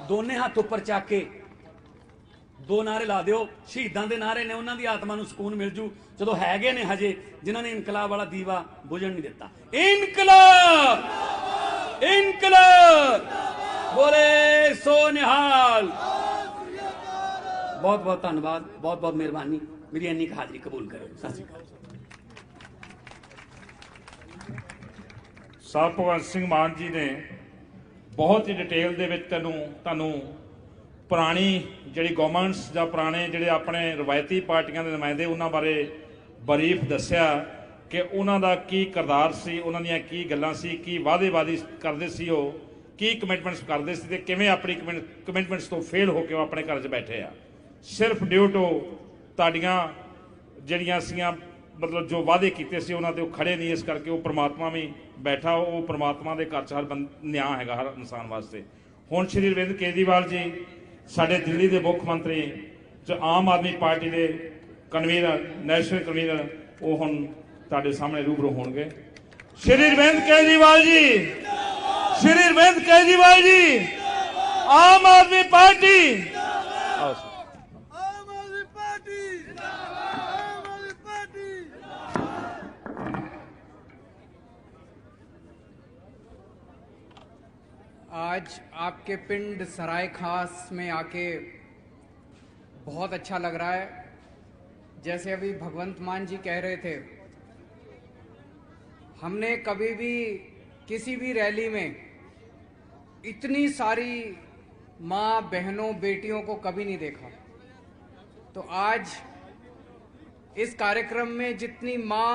ਦੋਨੇ ਹੱਥ ਉੱਪਰ ਚੱਕ ਕੇ ਦੋ ਨਾਰੇ ਲਾ ਦਿਓ। ਸ਼ਹੀਦਾਂ ਦੇ ਨਾਰੇ ਨੇ, ਉਹਨਾਂ ਦੀ ਆਤਮਾ ਨੂੰ ਸਕੂਨ ਮਿਲ ਜੂ। ਜਦੋਂ ਹੈਗੇ ਨੇ ਹਜੇ ਜਿਨ੍ਹਾਂ ਨੇ ਇਨਕਲਾਬ ਵਾਲਾ ਦੀਵਾ ਬੁਝਣ ਨਹੀਂ ਦਿੱਤਾ। ਇਨਕਲਾਬ, ਇਨਕਲਾਬ। बोले सो निहाल। बहुत बहुत धन्यवाद, बहुत बहुत मेहरबानी, मेरी इन्नी की हाजिरी कबूल करें। सत श्री अकाल। ਸਾਹਿਬ ਭਗਵੰਤ ਸਿੰਘ ਮਾਨ ਜੀ ਨੇ ਬਹੁਤ ਹੀ ਡਿਟੇਲ ਦੇ ਵਿੱਚ ਤੁਹਾਨੂੰ ਪੁਰਾਣੀ ਜਿਹੜੀ ਗਵਰਨਮੈਂਟਸ ਜਾਂ ਪੁਰਾਣੇ ਜਿਹੜੇ ਆਪਣੇ ਰਵਾਇਤੀ ਪਾਰਟੀਆਂ ਦੇ ਨੁਮਾਇੰਦੇ ਉਹਨਾਂ ਬਾਰੇ ਬਰੀਫ ਦੱਸਿਆ ਕਿ ਉਹਨਾਂ ਦਾ ਕੀ ਕਿਰਦਾਰ ਸੀ, ਉਹਨਾਂ ਦੀਆਂ ਕੀ ਗੱਲਾਂ ਸੀ, ਕੀ ਵਾਅਦੇ ਕਰਦੇ ਸੀ, ਉਹ ਕੀ ਕਮਿਟਮੈਂਟਸ ਕਰਦੇ ਸੀ ਤੇ ਕਿਵੇਂ ਆਪਣੀ ਕਮਿਟਮੈਂਟਸ ਤੋਂ ਫੇਲ ਹੋ ਕੇ ਉਹ ਆਪਣੇ ਘਰ 'ਚ ਬੈਠੇ ਆ। ਸਿਰਫ ਡਿਊ ਟੂ ਤੁਹਾਡੀਆਂ ਜਿਹੜੀਆਂ ਸੀਗੀਆਂ ਮਤਲਬ ਜੋ ਵਾਅਦੇ ਕੀਤੇ ਸੀ ਉਹਨਾਂ ਤੇ ਉਹ ਖੜੇ ਨਹੀਂ, ਇਸ ਕਰਕੇ ਉਹ ਪ੍ਰਮਾਤਮਾ ਵੀ ਬੈਠਾ, ਉਹ ਪ੍ਰਮਾਤਮਾ ਦੇ ਘਰ 'ਚ ਹਰ ਨਿਆਂ ਹੈਗਾ ਹਰ ਇਨਸਾਨ ਵਾਸਤੇ। ਹੁਣ ਸ਼੍ਰੀ ਅਰਵਿੰਦ ਕੇਜਰੀਵਾਲ ਜੀ ਸਾਡੇ ਦਿੱਲੀ ਦੇ ਮੁੱਖ ਮੰਤਰੀ ਜੋ ਆਮ ਆਦਮੀ ਪਾਰਟੀ ਦੇ ਕਨਵੀਨਰ, ਨੈਸ਼ਨਲ ਕਨਵੀਨਰ, ਉਹ ਹੁਣ ਤੁਹਾਡੇ ਸਾਹਮਣੇ ਰੂਬਰੂ ਹੋਣਗੇ। ਸ਼੍ਰੀ ਅਰਵਿੰਦ ਕੇਜਰੀਵਾਲ ਜੀ, ਸ਼੍ਰੀ ਅਰਵਿੰਦ ਕੇਜਰੀਵਾਲ ਜੀ, ਆਮ ਆਦਮੀ ਪਾਰਟੀ। ਆਓ ਸਰ। आम आदमी पार्टी आम आदमी पार्टी। आज आपके पिंड सराय खास में आके बहुत अच्छा लग रहा है। जैसे अभी भगवंत मान जी कह रहे थे, हमने कभी भी किसी भी रैली में इतनी सारी माँ बहनों बेटियों को कभी नहीं देखा। तो आज इस कार्यक्रम में जितनी माँ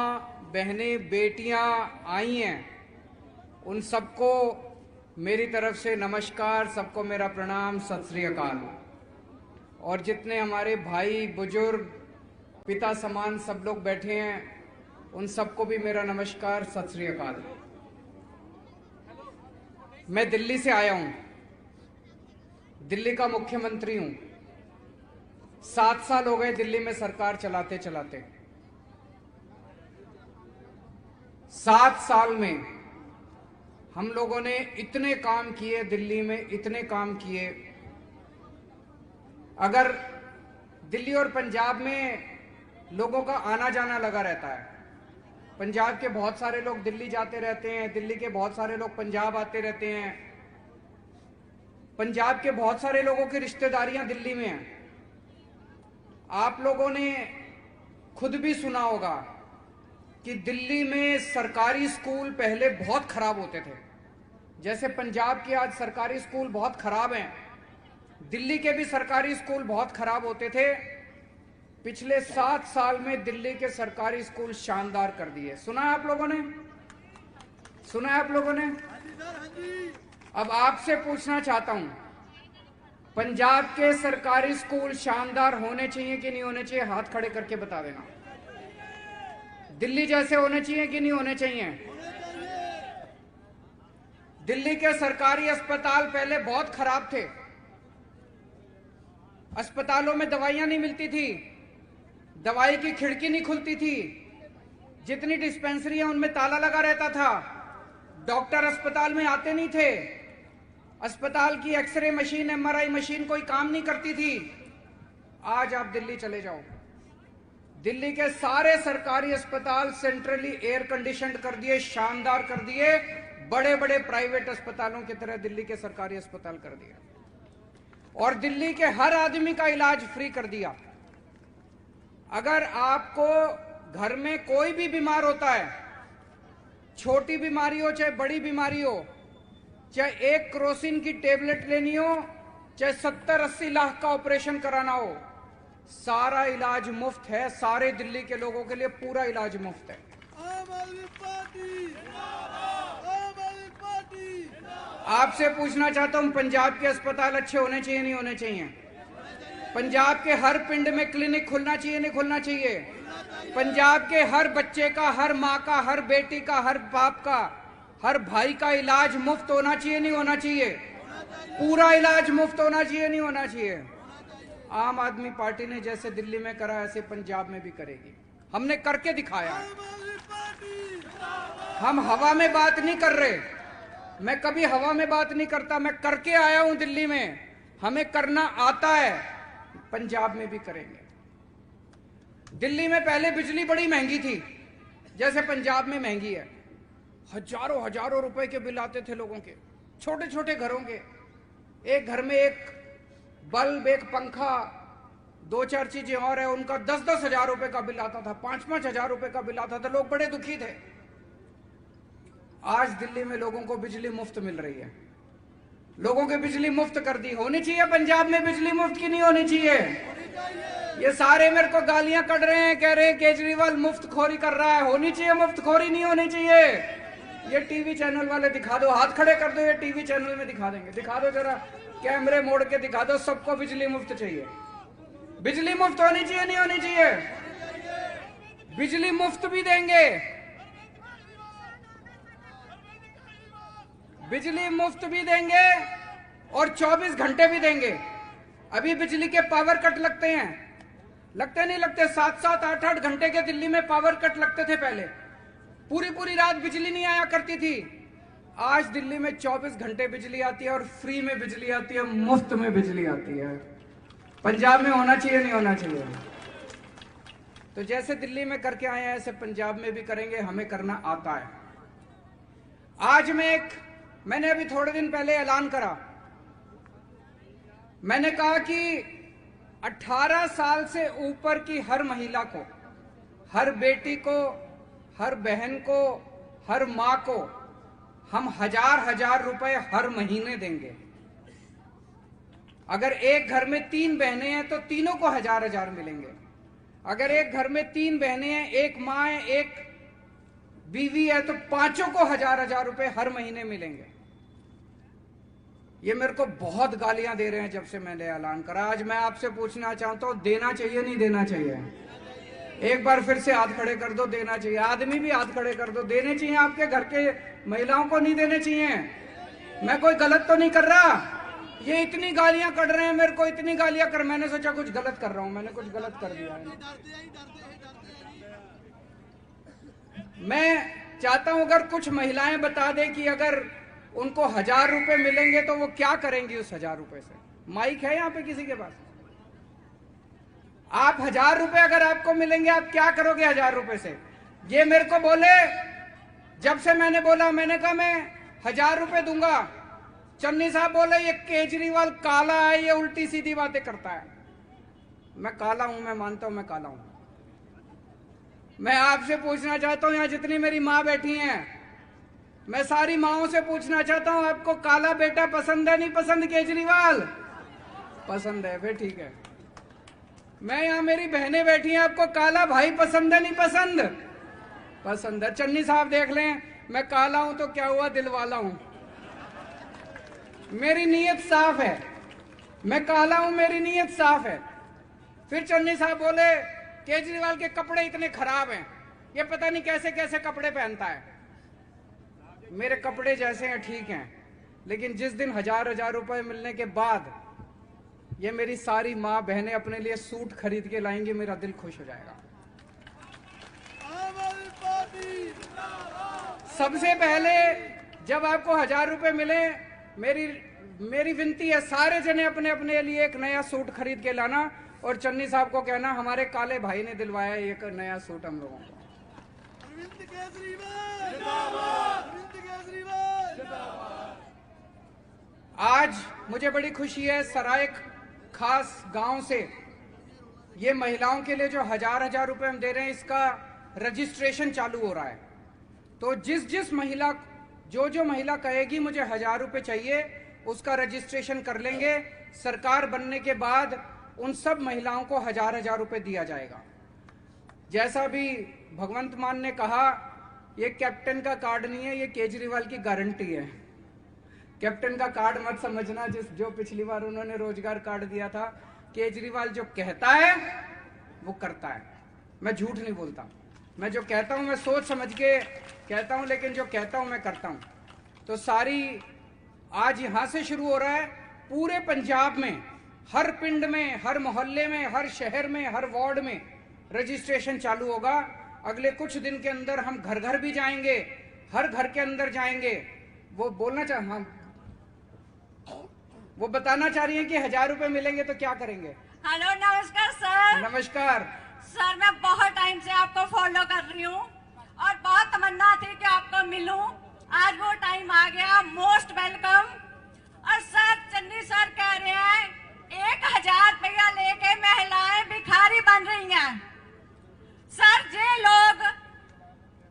बहनें बेटियां आई हैं उन सबको मेरी तरफ से नमस्कार, सबको मेरा प्रणाम, सत श्री अकाल। और जितने हमारे भाई बुजुर्ग पिता समान सब लोग बैठे हैं उन सबको भी मेरा नमस्कार, सत श्री अकाल। मैं दिल्ली से आया हूं, दिल्ली का मुख्यमंत्री हूं। 7 साल हो गए दिल्ली में सरकार चलाते चलाते। 7 साल में हम लोगों ने इतने काम किए, दिल्ली में इतने काम किए। अगर दिल्ली और पंजाब में लोगों का आना जाना लगा रहता है, पंजाब के बहुत सारे लोग दिल्ली जाते रहते हैं, दिल्ली के बहुत सारे लोग पंजाब आते रहते हैं, पंजाब के बहुत सारे लोगों की रिश्तेदारियां दिल्ली में हैं। आप लोगों ने खुद भी सुना होगा कि दिल्ली में सरकारी स्कूल पहले बहुत खराब होते थे। जैसे पंजाब के आज सरकारी स्कूल बहुत खराब हैं, दिल्ली के भी सरकारी स्कूल बहुत खराब होते थे। पिछले 7 साल में दिल्ली के सरकारी स्कूल शानदार कर दिए। सुना है आप लोगों ने? सुना है आप लोगों ने? अब आपसे पूछना चाहता हूं, पंजाब के सरकारी स्कूल शानदार होने चाहिए कि नहीं होने चाहिए? हाथ खड़े करके बता देना। दिल्ली जैसे होने चाहिए कि नहीं होने चाहिए? दिल्ली के सरकारी अस्पताल पहले बहुत खराब थे, अस्पतालों में दवाइयां नहीं मिलती थी, दवाई की खिड़की नहीं खुलती थी, जितनी डिस्पेंसरी है उनमें ताला लगा रहता था, डॉक्टर अस्पताल में आते नहीं थे, अस्पताल की एक्सरे मशीन, एमआरआई मशीन कोई काम नहीं करती थी। आज आप दिल्ली चले जाओ, दिल्ली के सारे सरकारी अस्पताल सेंट्रली एयर कंडीशनड कर दिए, शानदार कर दिए, बड़े बड़े प्राइवेट अस्पतालों की तरह दिल्ली के सरकारी अस्पताल कर दिया। और दिल्ली के हर आदमी का इलाज फ्री कर दिया। अगर आपको घर में कोई भी बीमार होता है, छोटी बीमारी हो चाहे बड़ी बीमारी हो, चाहे 1 क्रोसिन की टेबलेट लेनी हो, चाहे 70-80 लाख का ऑपरेशन कराना हो, सारा इलाज मुफ्त है। सारे दिल्ली के लोगों के लिए पूरा इलाज मुफ्त है। आम आदमी पार्टी आम आदमी पार्टी। आपसे पूछना चाहता हूं, पंजाब के अस्पताल अच्छे होने चाहिए नहीं होने चाहिए? पंजाब के हर पिंड में क्लिनिक खुलना चाहिए नहीं खुलना चाहिए? पंजाब के हर बच्चे का, हर माँ का, हर बेटी का, हर बाप का, हर भाई का इलाज मुफ्त होना चाहिए नहीं होना चाहिए? पूरा इलाज मुफ्त होना चाहिए नहीं होना चाहिए? आम आदमी पार्टी ने जैसे दिल्ली में करा ऐसे पंजाब में भी करेगी। हमने करके दिखाया। हम हवा में बात नहीं कर रहे, मैं कभी हवा में बात नहीं करता, मैं करके आया हूं दिल्ली में, हमें करना आता है, पंजाब में भी करेंगे। दिल्ली में पहले बिजली बड़ी महंगी थी, जैसे पंजाब में महंगी है। हजारों रुपए के बिल आते थे लोगों के, छोटे छोटे घरों के। एक घर में एक बल्ब, एक पंखा, 2-4 चीजें और है, उनका 10-10 हजार रुपए का बिल आता था, 5-5 हजार रुपए का बिल आता था। लोग बड़े दुखी थे। आज दिल्ली में लोगों को बिजली मुफ्त मिल रही है। लोगों की बिजली मुफ्त कर दी। होनी चाहिए पंजाब में बिजली मुफ्त की नहीं होनी चाहिए? ये सारे मेरे को गालियां कढ़ रहे हैं, कह रहे हैं केजरीवाल मुफ्त खोरी कर रहा है। होनी चाहिए मुफ्त खोरी, नहीं होनी चाहिए? ये टीवी चैनल वाले दिखा दो, हाथ खड़े कर दो, ये टीवी चैनल में दिखा देंगे। दिखा दो जरा, कैमरे मोड़ के दिखा दो, सबको बिजली मुफ्त चाहिए। बिजली मुफ्त होनी चाहिए, नहीं होनी चाहिए? बिजली मुफ्त भी देंगे, बिजली मुफ्त भी देंगे और 24 घंटे भी देंगे। अभी बिजली के पावर कट लगते हैं, लगते नहीं लगते? 7-7, 8-8 घंटे के दिल्ली में पावर कट लगते थे पहले। पूरी पूरी रात बिजली नहीं आया करती थी। आज दिल्ली में 24 घंटे बिजली आती है और फ्री में बिजली आती है, मुफ्त में बिजली आती है। पंजाब में होना चाहिए, नहीं होना चाहिए? तो जैसे दिल्ली में करके आए हैं ऐसे पंजाब में भी करेंगे, हमें करना आता है। आज मैंने अभी थोड़े दिन पहले ऐलान करा, मैंने कहा कि 18 साल से ऊपर की हर महिला को, हर बेटी को, हर बहन को, हर मां को हम 1000 रुपए हर महीने देंगे। अगर एक घर में 3 बहनें हैं तो तीनों को 1000 मिलेंगे। अगर एक घर में 3 बहनें हैं, एक मां है, एक बीवी है, तो 5 को 1000 रुपए हर महीने मिलेंगे। ये मेरे को बहुत गालियां दे रहे हैं जब से मैंने ऐलान करा। आज मैं आपसे पूछना चाहता हूं, देना चाहिए, नहीं देना चाहिए? एक बार फिर से हाथ खड़े कर दो, देना चाहिए। आदमी भी हाथ खड़े कर दो, देने चाहिए। आपके घर के महिलाओं को नहीं देने चाहिए? मैं कोई गलत तो नहीं कर रहा? ये इतनी गालियां कर रहे हैं मेरे को, इतनी गालियां कर, मैंने सोचा कुछ गलत कर रहा हूं, मैंने कुछ गलत कर दिया है। मैं चाहता हूं अगर कुछ महिलाएं बता दें कि अगर उनको 1000 रुपए मिलेंगे तो वो क्या करेंगी उस 1000 रुपए से। माइक है यहाँ पे किसी के पास? आप 1000 रुपए अगर आपको मिलेंगे, आप क्या करोगे 1000 रुपए से? ये मेरे को बोले, जब से मैंने बोला, मैंने कहा मैं 1000 रुपए दूंगा, चन्नी साहब बोले ये केजरीवाल काला है, ये उल्टी सीधी बातें करता है। मैं काला हूं, मैं मानता हूं मैं काला हूं। मैं आपसे पूछना चाहता हूं, यहां जितनी मेरी माँ बैठी हैं, मैं सारी माओं से पूछना चाहता हूं, आपको काला बेटा पसंद है, नहीं पसंद? केजरीवाल पसंद है, फिर ठीक है। मैं यहां, मेरी बहनें बैठी हैं, आपको काला भाई पसंद है, नहीं पसंद? पसंद है। चन्नी साहब देख लें, मैं काला हूं तो क्या हुआ, दिल वाला हूं। मेरी नीयत साफ है, मैं काला हूं, मेरी नीयत साफ है। फिर चन्नी साहब बोले केजरीवाल के कपड़े इतने खराब हैं, ये पता नहीं कैसे कैसे कपड़े पहनता है। मेरे कपड़े जैसे हैं ठीक हैं, लेकिन जिस दिन 1000 रुपए मिलने के बाद ये मेरी सारी माँ बहनें अपने लिए सूट खरीद के लाएंगी, मेरा दिल खुश हो जाएगा। सबसे पहले जब आपको 1000 रुपए मिले, मेरी विनती है, सारे जने अपने अपने लिए एक नया सूट खरीद के लाना और चन्नी साहब को कहना हमारे काले भाई ने दिलवाया एक नया सूट हम लोगों को। आज मुझे बड़ी खुशी है, सराय खास गांव से ये महिलाओं के लिए जो 1000 रुपए हम दे रहे हैं, इसका रजिस्ट्रेशन चालू हो रहा है। तो जिस महिला, जो महिला कहेगी मुझे 1000 रुपए चाहिए, उसका रजिस्ट्रेशन कर लेंगे। सरकार बनने के बाद उन सब महिलाओं को 1000 रुपए दिया जाएगा। जैसा भी भगवंत मान ने कहा, ये कैप्टन का कार्ड नहीं है, ये केजरीवाल की गारंटी है। कैप्टन का कार्ड मत समझना, जो पिछली बार उन्होंने रोजगार कार्ड दिया था। केजरीवाल जो कहता है वो करता है। मैं झूठ नहीं बोलता, मैं जो कहता हूं मैं सोच समझ के कहता हूं, लेकिन जो कहता हूं मैं करता हूं। तो सारी आज यहां से शुरू हो रहा है, पूरे पंजाब में, हर पिंड में, हर मोहल्ले में, हर शहर में, हर वार्ड में रजिस्ट्रेशन चालू होगा। अगले कुछ दिन के अंदर हम घर घर भी जाएंगे, हर घर के अंदर जाएंगे। वो बोलना हाँ, वो बताना चाह रही है कि 1000 रुपए मिलेंगे तो क्या करेंगे। हेलो, नमस्कार सर। नमस्कार सर, मैं बहुत टाइम से आपको फॉलो कर रही हूँ और बहुत तमन्ना थी कि आपको मिलूं। आज वो टाइम आ गया। Most welcome. और सर चन्नी सर कह रहे हैं 1000 रुपया लेके महिलाएं भिखारी बन रही हैं। सर जे लोग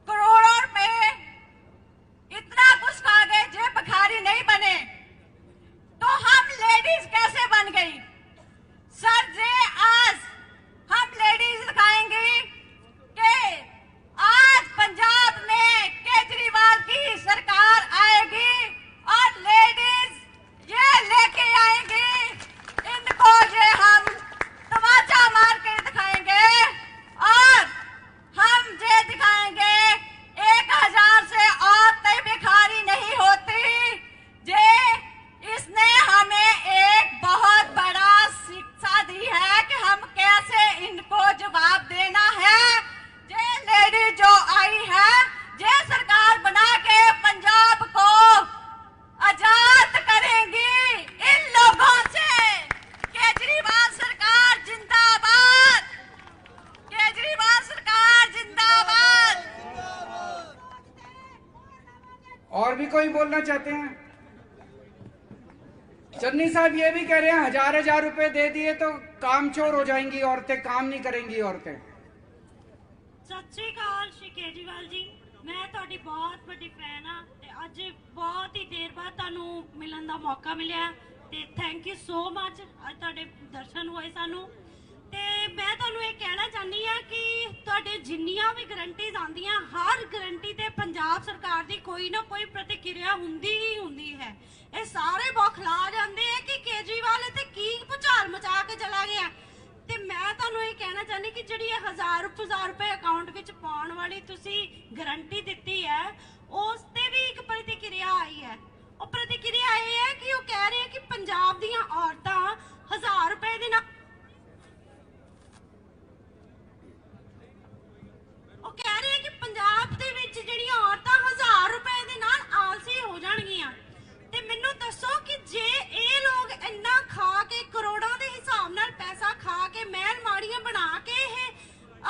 करोड़ों रुपए इतना कुछ खा गए, जे भिखारी नहीं बने तो हम लेडीज कैसे बन गई? सर जे आज हम लेडीज दिखाएंगी कि आज पंजाब में केजरीवाल की सरकार आएगी और लेडीज ये लेके आएंगी, इनको ये हम तमाचा मार के दिखाएंगे और हम ये दिखाएंगे 1000 से औरतें भिखारी नहीं होती। जे इसने हमें एक बहुत बड़ा शिक्षा दी है कि हम कैसे इनको जवाब देना है। जे लेडी जो आई है, जे सरकार बना के पंजाब को आजाद करेंगी इन लोगों से। केजरीवाल सरकार जिंदाबाद, केजरीवाल सरकार जिंदाबाद। और भी कोई बोलना चाहते हैं? चन्नी साहब ये भी कह रहे हैं 1000 रुपए दे दिए तो काम चोर हो जाएंगी औरतें, काम नहीं करेंगी औरतें। सत श्री अकाल श्री केजरीवाल जी, मैं ਤੁਹਾਡੀ ਬਹੁਤ ਵੱਡੀ ਫੈਨ ਆ ਤੇ ਅੱਜ ਬਹੁਤ ਹੀ ਦੇਰ ਬਾਅਦ ਤੁਹਾਨੂੰ ਮਿਲਣ ਦਾ ਮੌਕਾ ਮਿਲਿਆ ਤੇ ਥੈਂਕ ਯੂ ਸੋ ਮਚ। ਅੱਜ ਤੁਹਾਡੇ ਦਰਸ਼ਨ ਹੋਏ ਸਾਨੂੰ ਤੇ ਮੈਂ ਤੁਹਾਨੂੰ ਇਹ ਕਹਿਣਾ ਚਾਹਨੀ ਆ ਕਿ ਤੁਹਾਡੇ ਜਿੰਨੀਆਂ ਵੀ ਗਰੰਟੀਜ਼ ਆਉਂਦੀਆਂ, ਹਰ ਗਰੰਟੀ ਤੇ ਪੰਜਾਬ ਸਰਕਾਰ ਦੀ ਕੋਈ ਨਾ ਕੋਈ ਪ੍ਰਤੀਕਿਰਿਆ ਹੁੰਦੀ ਹੀ ਹੁੰਦੀ ਹੈ। ਇਹ ਸਾਰੇ ਬੌਖਲਾ ਜਾਂਦੇ ਆ ਕਿ ਕੇਜਰੀਵਾਲ ਇੱਥੇ ਕੀ ਭੁਚਾਲ ਮਚਾ ਕੇ ਚਲਾ ਗਿਆ। ਤੇ ਮੈਂ ਤੁਹਾਨੂੰ ਇਹ ਕਹਿਣਾ ਚਾਹਨੀ ਕਿ ਜਿਹੜੀ ਇਹ 1000 ਰੁਪਏ ਅਕਾਊਂਟ ਵਿੱਚ ਪਾਉਣ ਵਾਲੀ ਤੁਸੀਂ ਗਰੰਟੀ ਦਿੱਤੀ ਹੈ, ਉਸ ਤੇ ਵੀ ਇੱਕ ਪ੍ਰਤੀਕਿਰਿਆ ਆਈ ਹੈ। ਉਹ ਪ੍ਰਤੀਕਿਰਿਆ ਇਹ ਹੈ ਕਿ ਉਹ ਕਹਿ ਰਹੇ ਕਿ ਪੰਜਾਬ ਦੀਆਂ ਔਰਤਾਂ 1000 ਰੁਪਏ ਦੇ ਨਾਲ कह रहे हैं कि पंजाब दे विच ਜਿਹੜੀਆਂ ਔਰਤਾਂ 1000 ਰੁਪਏ ਦੇ ਨਾਲ ਆਲਸੀ ਹੋ ਜਾਣਗੀਆਂ। ਤੇ ਮੈਨੂੰ ਦੱਸੋ ਕਿ ਜੇ ਇਹ ਲੋਕ ਇੰਨਾ ਖਾ ਕੇ ਕਰੋੜਾਂ ਦੇ ਹਿਸਾਬ ਨਾਲ ਪੈਸਾ ਖਾ ਕੇ ਮਹਿਲ ਮਾੜੀਆਂ ਬਣਾ ਕੇ ਇਹ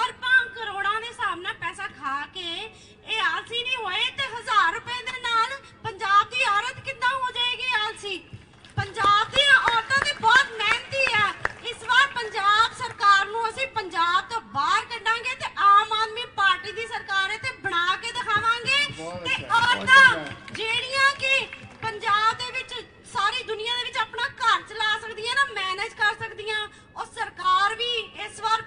ਅਰਬਾਂ ਕਰੋੜਾਂ ਦੇ ਹਿਸਾਬ ਨਾਲ ਪੈਸਾ ਖਾ ਕੇ ਇਹ ਆਲਸੀ ਨਹੀਂ ਹੋਏ ਤੇ 1000 ਰੁਪਏ ਦੇ ਨਾਲ ਪੰਜਾਬ ਦੀ ਔਰਤ ਕਿੱਦਾਂ ਹੋ ਜਾਏਗੀ ਆਲਸੀ? ਪੰਜਾਬ ਦੀਆਂ ਔਰਤਾਂ ਤੇ ਬਹੁਤ ਮਿਹਨਤੀ ਆ। ਇਸ ਵਾਰ ਪੰਜਾਬ ਸਰਕਾਰ ਨੂੰ ਅਸੀਂ ਪੰਜਾਬ ਤੋਂ ਬਾਹਰ ਕੱਢਾਂਗੇ ਤੇ ਆਮ ਆਦਮੀ ਪਾਰਟੀ ਦੀ ਸਰਕਾਰ ਹੈ ਤੇ ਬਣਾ ਕੇ ਦਿਖਾਵਾਂਗੇ ਤੇ ਔਰਤਾਂ ਜਿਹੜੀਆਂ ਕਿ ਪੰਜਾਬ ਦੇ ਵਿੱਚ ਸਾਰੀ ਦੁਨੀਆ ਦੇ ਵਿੱਚ ਆਪਣਾ ਘਰ ਚਲਾ ਸਕਦੀਆਂ ਨਾ, ਮੈਨੇਜ ਕਰ ਸਕਦੀਆਂ, ਉਹ ਸਰਕਾਰ ਵੀ ਇਸ ਵਾਰ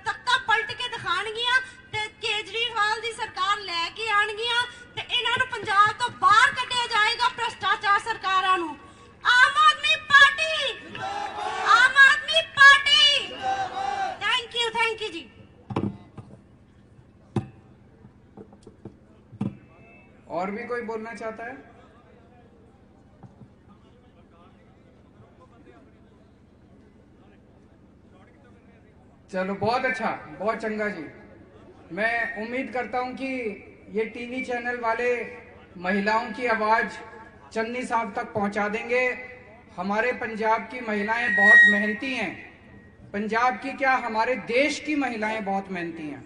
ਤਖਤਾ ਪਲਟ ਕੇ ਦਿਖਾਣਗੀਆਂ ਤੇ ਕੇਜਰੀਵਾਲ ਦੀ ਸਰਕਾਰ ਲੈ ਕੇ ਆਣਗੀਆਂ ਤੇ ਇਹਨਾਂ ਨੂੰ ਪੰਜਾਬ ਤੋਂ ਬਾਹਰ ਕੱਢਿਆ ਜਾਏਗਾ ਭ੍ਰਿਸ਼ਟਾਚਾਰ ਸਰਕਾਰਾਂ ਨੂੰ। ਆਮ ਆਦਮੀ ਪਾਰਟੀ ਜਿੰਦਾਬਾਦ, ਆਮ ਆਦਮੀ ਪਾਰਟੀ ਜਿੰਦਾਬਾਦ। थैंक यू जी। और भी कोई बोलना चाहता है? चलो बहुत अच्छा, बहुत चंगा जी। मैं उम्मीद करता हूं कि ये टीवी चैनल वाले महिलाओं की आवाज चन्नी साहब तक पहुंचा देंगे। हमारे पंजाब की महिलाएं बहुत मेहनती हैं। पंजाब की क्या, हमारे देश की महिलाएं बहुत मेहनती हैं,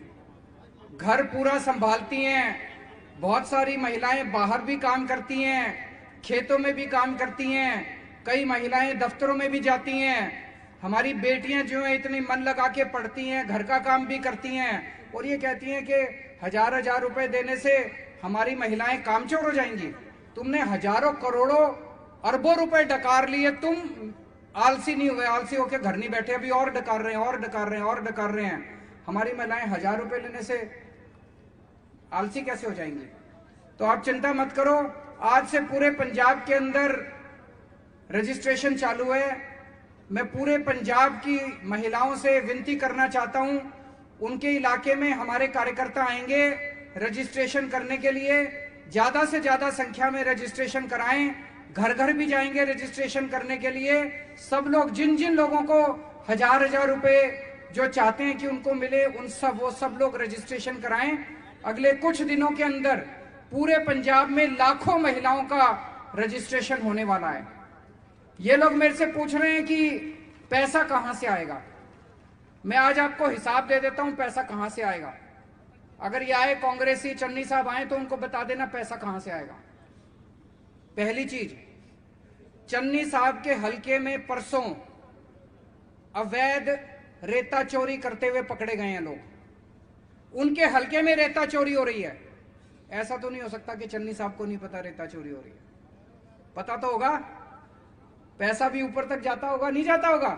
घर पूरा संभालती हैं। बहुत सारी महिलाएं बाहर भी काम करती हैं, खेतों में भी काम करती हैं, कई महिलाएं दफ्तरों में भी जाती हैं। हमारी बेटियां जो हैं इतनी मन लगा के पढ़ती हैं, घर का काम भी करती हैं और ये कहती हैं कि 1000 रुपए देने से हमारी महिलाएं कामचोर हो जाएंगी। तुमने हजारों करोड़ों अरबों रुपए डकार लिए, तुम आलसी नहीं हुए, आलसी होके घर नहीं बैठे, अभी और डकार रहे हैं और डकार रहे हैं और डकार रहे हैं। हमारी महिलाएं 1000 रुपए लेने से आलसी कैसे हो जाएंगी? तो आप चिंता मत करो, आज से पूरे पंजाब के अंदर रजिस्ट्रेशन चालू है। मैं पूरे पंजाब की महिलाओं से विनती करना चाहता हूं, उनके इलाके में हमारे कार्यकर्ता आएंगे रजिस्ट्रेशन करने के लिए। ज्यादा से ज्यादा संख्या में रजिस्ट्रेशन कराएं, घर घर भी जाएंगे रजिस्ट्रेशन करने के लिए। सब लोग, जिन जिन लोगों को 1000 रुपए जो चाहते हैं कि उनको मिले, वो सब लोग रजिस्ट्रेशन कराएं। अगले कुछ दिनों के अंदर पूरे पंजाब में लाखों महिलाओं का रजिस्ट्रेशन होने वाला है। ये लोग मेरे से पूछ रहे हैं कि पैसा कहां से आएगा। मैं आज आपको हिसाब दे देता हूं पैसा कहां से आएगा। अगर ये आए कांग्रेसी चन्नी साहब आए तो उनको बता देना पैसा कहां से आएगा। पहली चीज, चन्नी साहब के हलके में परसों अवैध रेता चोरी करते हुए पकड़े गए हैं लोग। उनके हलके में रेता चोरी हो रही है। ऐसा तो नहीं हो सकता कि चन्नी साहब को नहीं पता रेता चोरी हो रही है। पता तो होगा। पैसा भी ऊपर तक जाता होगा, नहीं जाता होगा?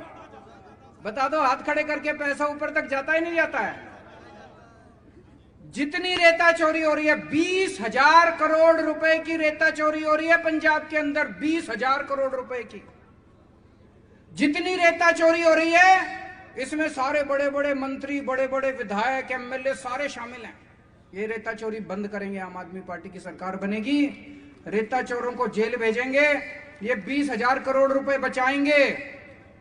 बता दो, हाथ खड़े करके, पैसा ऊपर तक जाता है नहीं जाता है? जितनी रेता चोरी हो रही है, 20,000 करोड़ रुपए की रेता चोरी हो रही है पंजाब के अंदर, 20,000 करोड़ रुपए की। जितनी रेता चोरी हो रही है, इसमें सारे बड़े बड़े मंत्री, बड़े बड़े विधायक, एमएलए सारे शामिल हैं। ये रेता चोरी बंद करेंगे, आम आदमी पार्टी की सरकार बनेगी, रेता चोरों को जेल भेजेंगे, ये 20,000 करोड़ रुपए बचाएंगे।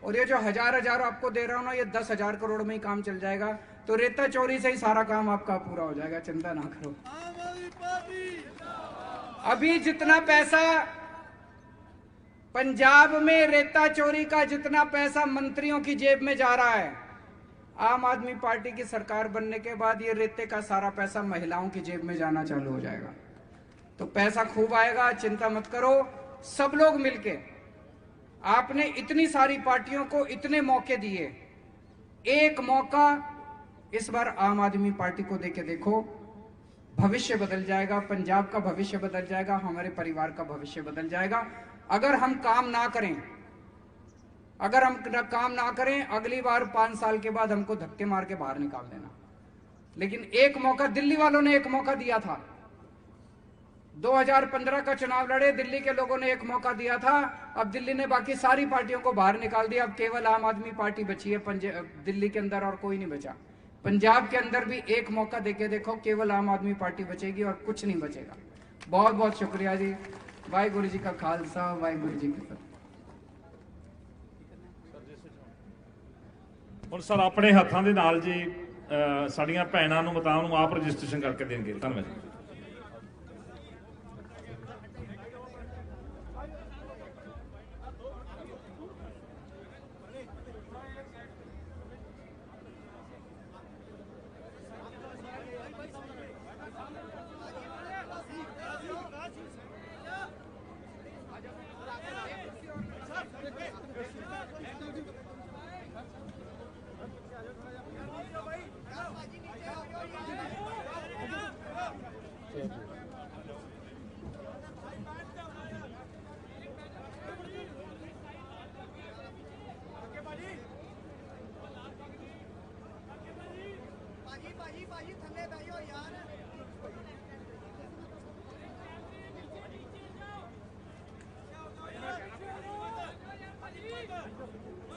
और ये जो हजार आपको दे रहा हूं ना, ये 10,000 करोड़ में ही काम चल जाएगा। तो रेता चोरी से ही सारा काम आपका पूरा हो जाएगा, चिंता ना करो। आम आदमी पार्टी अभी जितना पैसा पंजाब में रेता चोरी का, जितना पैसा मंत्रियों की जेब में जा रहा है, आम आदमी पार्टी की सरकार बनने के बाद ये रेते का सारा पैसा महिलाओं की जेब में जाना चालू हो जाएगा। तो पैसा खूब आएगा, चिंता मत करो। सब लोग मिलके, आपने इतनी सारी पार्टियों को इतने मौके दिए, एक मौका इस बार आम आदमी पार्टी को देके देखो, भविष्य बदल जाएगा, पंजाब का भविष्य बदल जाएगा, हमारे परिवार का भविष्य बदल जाएगा। अगर हम काम ना करें, अगली बार 5 साल के बाद हमको धक्के मार के बाहर निकाल देना। लेकिन एक मौका दिल्ली वालों ने एक मौका दिया था। 2015 का चुनाव लड़े, दिल्ली के लोगों ने एक मौका दिया था। अब दिल्ली ने बाकी सारी पार्टियों को बाहर निकाल दिया। अब केवल आम आदमी पार्टी बची है दिल्ली के अंदर, और कोई नहीं बचा। पंजाब के अंदर भी एक मौका देके देखो, केवल आम आदमी पार्टी बचेगी और कुछ नहीं बचेगा। बहुत बहुत शुक्रिया जी। वाहिगुरु जी का खालसा, वाहिगुरु जी की फतेह। ਹੁਣ ਸਰ ਆਪਣੇ ਹੱਥਾਂ ਦੇ ਨਾਲ ਜੀ ਸਾਡੀਆਂ ਭੈਣਾਂ ਨੂੰ, ਮਾਤਾਵਾਂ ਨੂੰ ਆਪ ਰਜਿਸਟ੍ਰੇਸ਼ਨ ਕਰਕੇ ਦੇਣਗੇ। ਧੰਨਵਾਦ ਜੀ। ਭਾਜੀ ਥੱਲੇ ਬਹਿ ਜਾਓ ਯਾਰ।